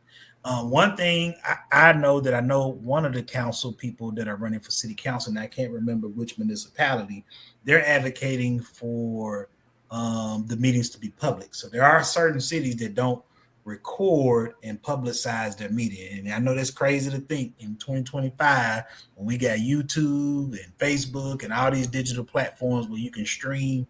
One thing I know one of the council people that are running for city council, and I can't remember which municipality, they're advocating for the meetings to be public. So there are certain cities that don't record and publicize their meeting. And I know that's crazy to think in 2025 when we got YouTube and Facebook and all these digital platforms where you can stream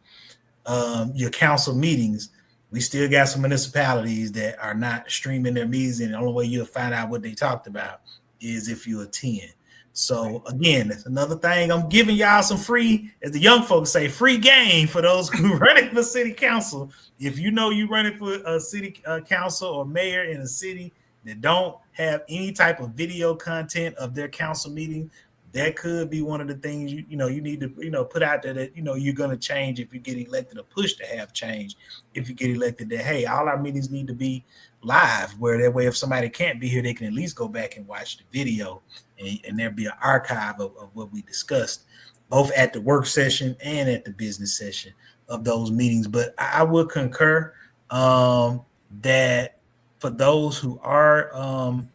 your council meetings. We still got some municipalities that are not streaming their meetings, and the only way you'll find out what they talked about is if you attend. So again, that's another thing. I'm giving y'all some free, as the young folks say, free game for those who running for city council. If you know you're running for a city council or mayor in a city that don't have any type of video content of their council meeting, that could be one of the things you need to put out there that you're going to change if you get elected, or push to have change if you get elected, that hey, all our meetings need to be live, where that way if somebody can't be here, they can at least go back and watch the video, and there'll be an archive of what we discussed both at the work session and at the business session of those meetings. But I would concur that for those who are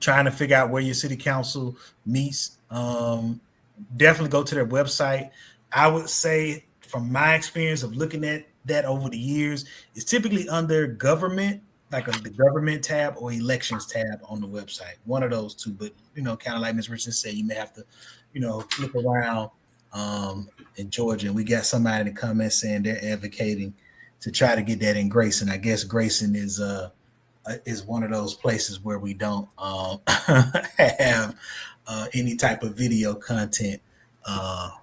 trying to figure out where your city council meets, definitely go to their website. I would say, from my experience of looking at that over the years, it's typically under government, like the government tab or elections tab on the website, one of those two. But kind of like Ms. Richardson said, you may have to flip around in Georgia, and we got somebody in the comments saying they're advocating to try to get that in Grayson. I guess Grayson is one of those places where we don't have any type of video content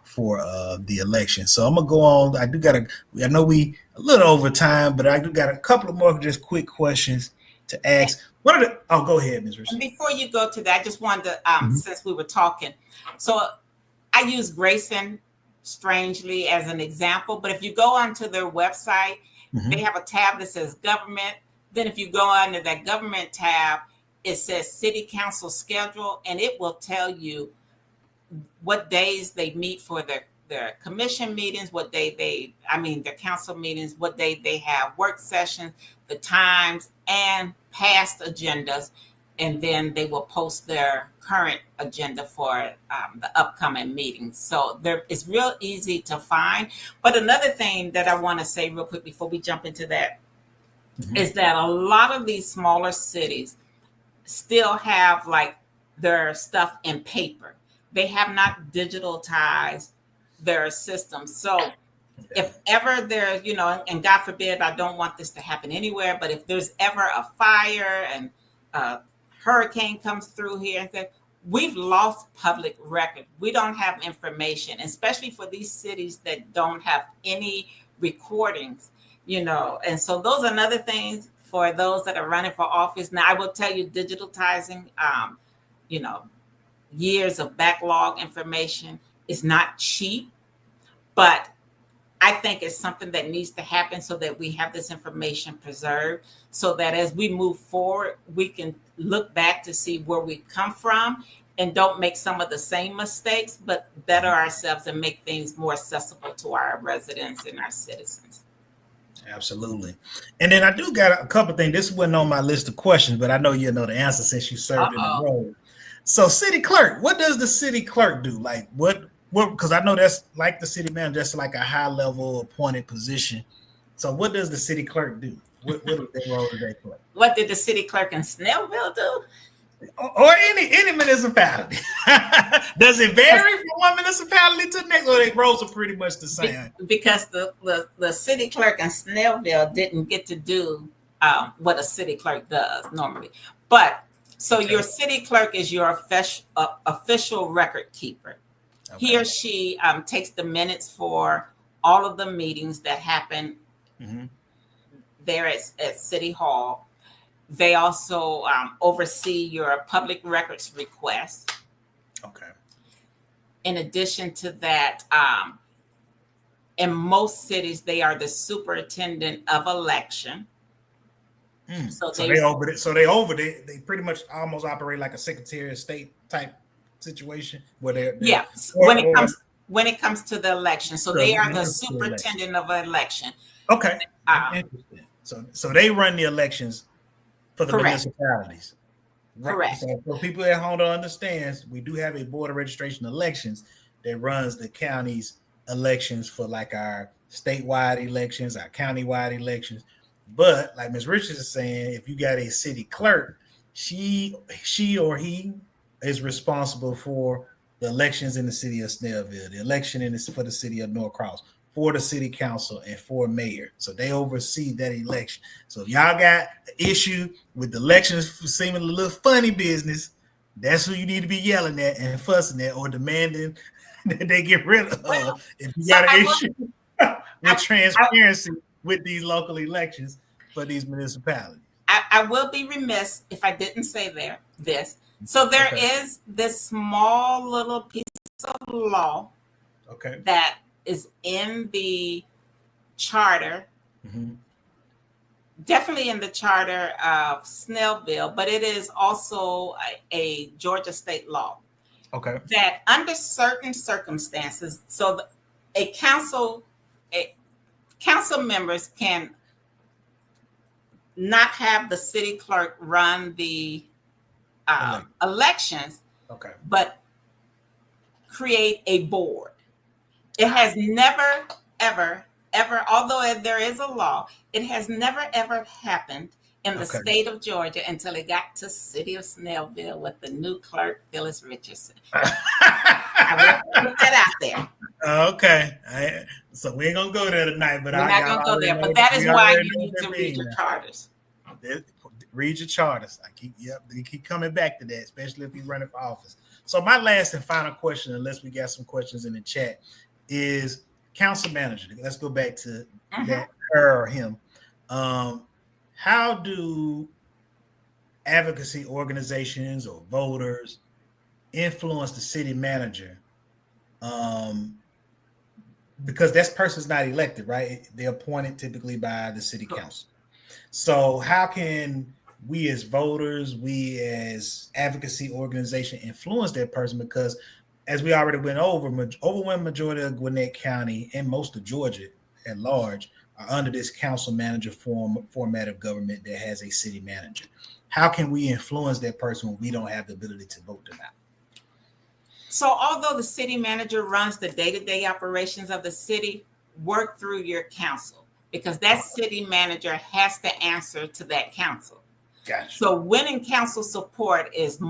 for the election. So I'm gonna go on. I know we a little over time, but I do got a couple of more just quick questions to ask. Go ahead, Ms. Richard. And before you go to that, I just wanted to, since we were talking, so I use Grayson strangely as an example, but if you go onto their website, they have a tab that says government. Then if you go under that government tab, it says city council schedule, and it will tell you what days they meet for their commission meetings, what day their council meetings, what day they have work sessions, the times, and past agendas. And then they will post their current agenda for the upcoming meetings. So it's real easy to find. But another thing that I want to say real quick before we jump into that is that a lot of these smaller cities still have like their stuff in paper. They have not digitalized their systems. So if ever there's, and God forbid, I don't want this to happen anywhere, but if there's ever a fire and a hurricane comes through here and says, we've lost public record. We don't have information, especially for these cities that don't have any recordings, and so those are another things for those that are running for office. Now, I will tell you, digitalizing, years of backlog information is not cheap, but I think it's something that needs to happen so that we have this information preserved, so that as we move forward, we can look back to see where we come from and don't make some of the same mistakes, but better ourselves and make things more accessible to our residents and our citizens. Absolutely. And then I do got a couple things. This wasn't on my list of questions, but I know you know the answer since you served in the role. So city clerk, what does the city clerk do? Like what, because I know that's like the city manager, that's like a high level appointed position. So what does the city clerk do? What role do they play? What did the city clerk in Snellville do? Or any municipality. Does it vary from one municipality to the next, or their roles are pretty much the same? Because the city clerk in Snellville didn't get to do what a city clerk does normally. But so your city clerk is your official record keeper. Okay. He or she takes the minutes for all of the meetings that happen there at City Hall. They also oversee your public records requests. Okay. In addition to that, in most cities, they are the superintendent of election. So they pretty much almost operate like a Secretary of State type situation where they're when it comes to the election. So they are the superintendent of election. Okay. Interesting. So they run the elections for the municipalities. Right? Correct. So for people at home to understand, we do have a board of registration elections that runs the county's elections for like our statewide elections, our countywide elections. But like Ms. Richards is saying, if you got a city clerk, she or he is responsible for the elections in the city of Snellville, the election for the city of Norcross, for the city council, and for mayor. So they oversee that election. So if y'all got an issue with the elections seeming a little funny business, that's who you need to be yelling at and fussing at or demanding that they get rid of. If you got an issue with transparency with these local elections for these municipalities. I will be remiss if I didn't say this. So there is this small little piece of law that is in the charter, definitely in the charter of Snellville, but it is also a Georgia state law. Okay. That under certain circumstances, so council members can not have the city clerk run the elections, but create a board. It has never, ever, although there is a law, it has never, ever happened in the state of Georgia until it got to city of Snellville with the new clerk, Phyllis Richardson. I will put that out there. Okay. So we ain't gonna go there tonight, but We're not going to go there. But that is why you need to read your charters. Read your charters. You keep coming back to that, especially if you're running for office. So my last and final question, unless we got some questions in the chat, is council manager. Let's go back to that, her or him. How do advocacy organizations or voters influence the city manager? Because that person's not elected, right? They're appointed typically by the city council. So how can we as voters, we as advocacy organization influence that person? Because as we already went over, overwhelming majority of Gwinnett County and most of Georgia at large are under this council manager format of government that has a city manager. How can we influence that person when we don't have the ability to vote them out? So although the city manager runs the day-to-day operations of the city, work through your council, because that city manager has to answer to that council. Gotcha. So winning council support is the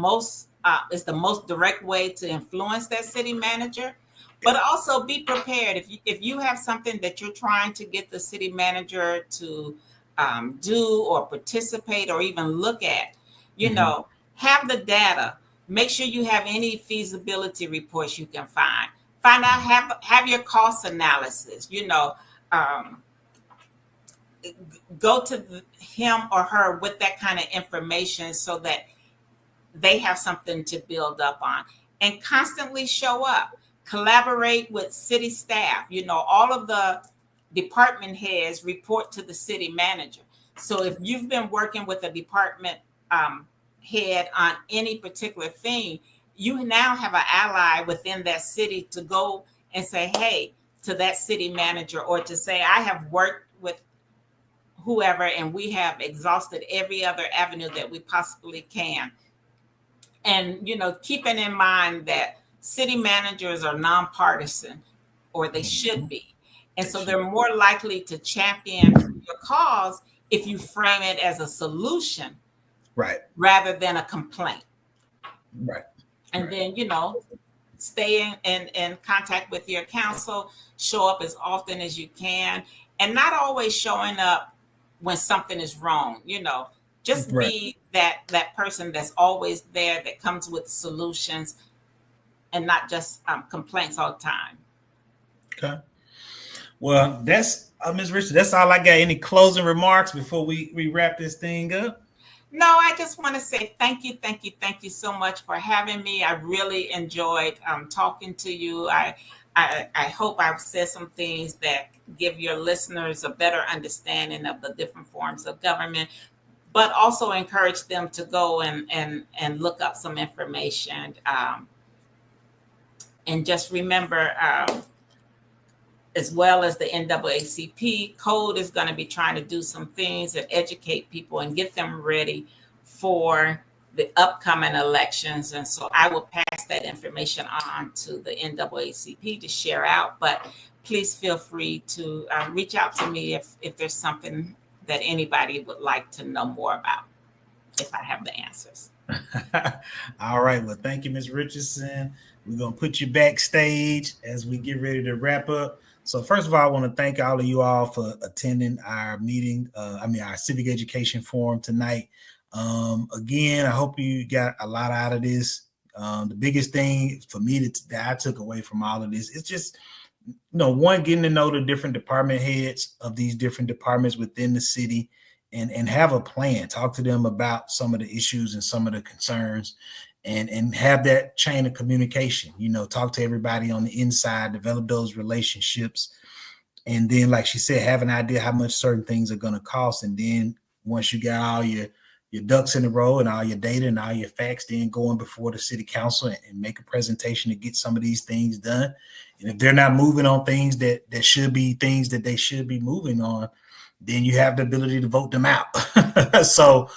most direct way to influence that city manager. But also be prepared. If you have something that you're trying to get the city manager to do or participate or even look at, have the data. Make sure you have any feasibility reports you can find. Find out, have your cost analysis, go to him or her with that kind of information so that they have something to build up on, and constantly show up, collaborate with city staff. All of the department heads report to the city manager. So if you've been working with a department head on any particular thing, you now have an ally within that city to go and say, hey, to that city manager, or to say, I have worked with whoever and we have exhausted every other avenue that we possibly can. And, keeping in mind that city managers are nonpartisan, or they should be. And so they're more likely to champion your cause if you frame it as a solution, right, rather than a complaint. Right. And then, stay in contact with your council, show up as often as you can, and not always showing up when something is wrong. Just be that person that's always there, that comes with solutions and not just complaints all the time. Okay. Well, that's Ms. Richard. That's all I got. Any closing remarks before we wrap this thing up? No, I just want to say thank you so much for having me. I really enjoyed talking to you. I hope I've said some things that give your listeners a better understanding of the different forms of government, but also encourage them to go and look up some information. And just remember, as well as the NAACP code is going to be trying to do some things and educate people and get them ready for the upcoming elections. And so I will pass that information on to the NAACP to share out. But please feel free to reach out to me if there's something that anybody would like to know more about, if I have the answers. All right. Well, thank you, Ms. Richardson. We're going to put you backstage as we get ready to wrap up. So first of all, I want to thank all of you all for attending our meeting, our civic education forum tonight. Again, I hope you got a lot out of this. The biggest thing for me that I took away from all of this is just, one, getting to know the different department heads of these different departments within the city, and have a plan. Talk to them about some of the issues and some of the concerns, and have that chain of communication. Talk to everybody on the inside, develop those relationships, and then, like she said, have an idea how much certain things are going to cost. And then once you got all your ducks in a row and all your data and all your facts, then going before the city council and make a presentation to get some of these things done. And if they're not moving on things that should be things that they should be moving on, then you have the ability to vote them out. So,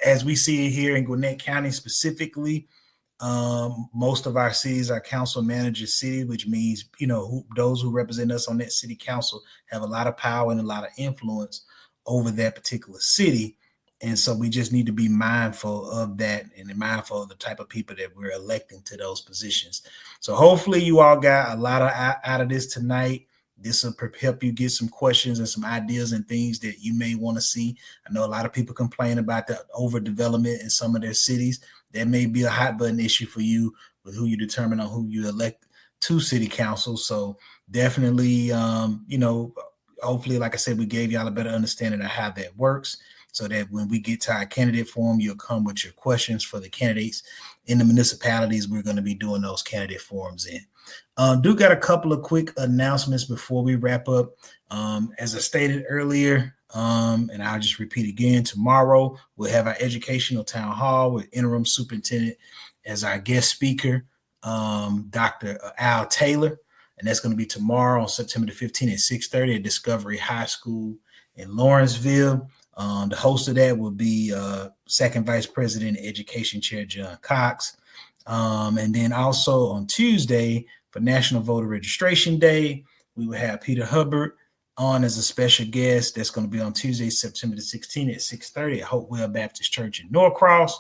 as we see it here in Gwinnett County specifically, most of our cities are council manager cities, which means, those who represent us on that city council have a lot of power and a lot of influence over that particular city. And so we just need to be mindful of that and mindful of the type of people that we're electing to those positions. So hopefully you all got a lot out of this tonight. This will help you get some questions and some ideas and things that you may want to see. I know a lot of people complain about the overdevelopment in some of their cities. That may be a hot button issue for you with who you determine on who you elect to city council. So definitely, hopefully, like I said, we gave y'all a better understanding of how that works, so that when we get to our candidate forum, you'll come with your questions for the candidates in the municipalities we're going to be doing those candidate forums in. Do got a couple of quick announcements before we wrap up. As I stated earlier, and I'll just repeat again, tomorrow we'll have our educational town hall with interim superintendent as our guest speaker, Dr. Al Taylor. And that's going to be tomorrow on September the 15th at 6:30 at Discovery High School in Lawrenceville. The host of that will be Second Vice President Education Chair John Cox. And then also on Tuesday for National Voter Registration Day, we will have Peter Hubbard on as a special guest. That's going to be on Tuesday, September the 16th at 6:30 at Hopewell Baptist Church in Norcross.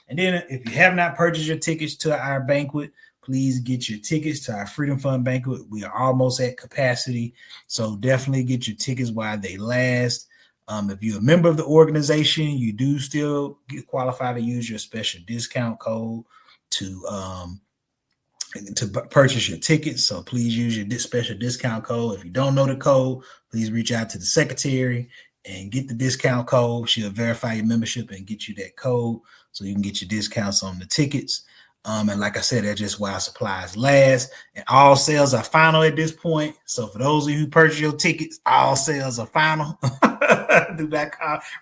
And then if you have not purchased your tickets to our banquet, please get your tickets to our Freedom Fund banquet. We are almost at capacity, so definitely get your tickets while they last. If you're a member of the organization, you do still get qualified to use your special discount code to purchase your tickets. So please use your special discount code. If you don't know the code, please reach out to the secretary and get the discount code. She'll verify your membership and get you that code so you can get your discounts on the tickets. And like I said, that's just while supplies last. And all sales are final at this point. So for those of you who purchase your tickets, all sales are final. Do not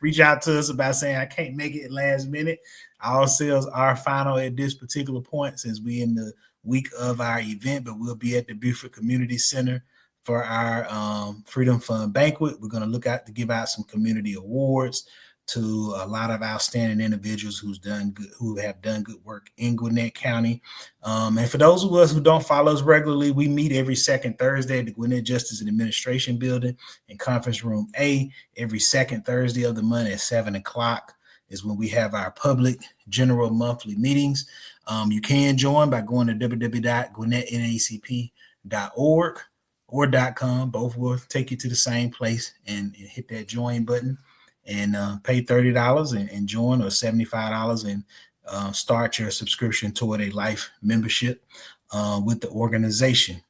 reach out to us about saying I can't make it at last minute. All sales are final at this particular point since we're in the week of our event, but we'll be at the Beaufort Community Center for our Freedom Fund banquet. We're going to look out to give out some community awards to a lot of outstanding individuals who have done good work in Gwinnett County. And for those of us who don't follow us regularly, we meet every second Thursday at the Gwinnett Justice and Administration Building in Conference Room A. Every second Thursday of the month at 7 o'clock is when we have our public general monthly meetings. You can join by going to www.gwinnettnacp.org or .com. Both will take you to the same place and hit that join button and pay $30 and join, or $75 and start your subscription toward a life membership with the organization.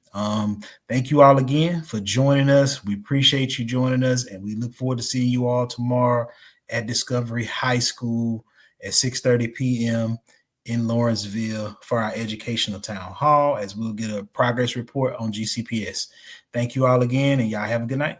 Thank you all again for joining us. We appreciate you joining us, and we look forward to seeing you all tomorrow at Discovery High School at 6:30 p.m. in Lawrenceville for our educational town hall, as we'll get a progress report on GCPS. Thank you all again, and y'all have a good night.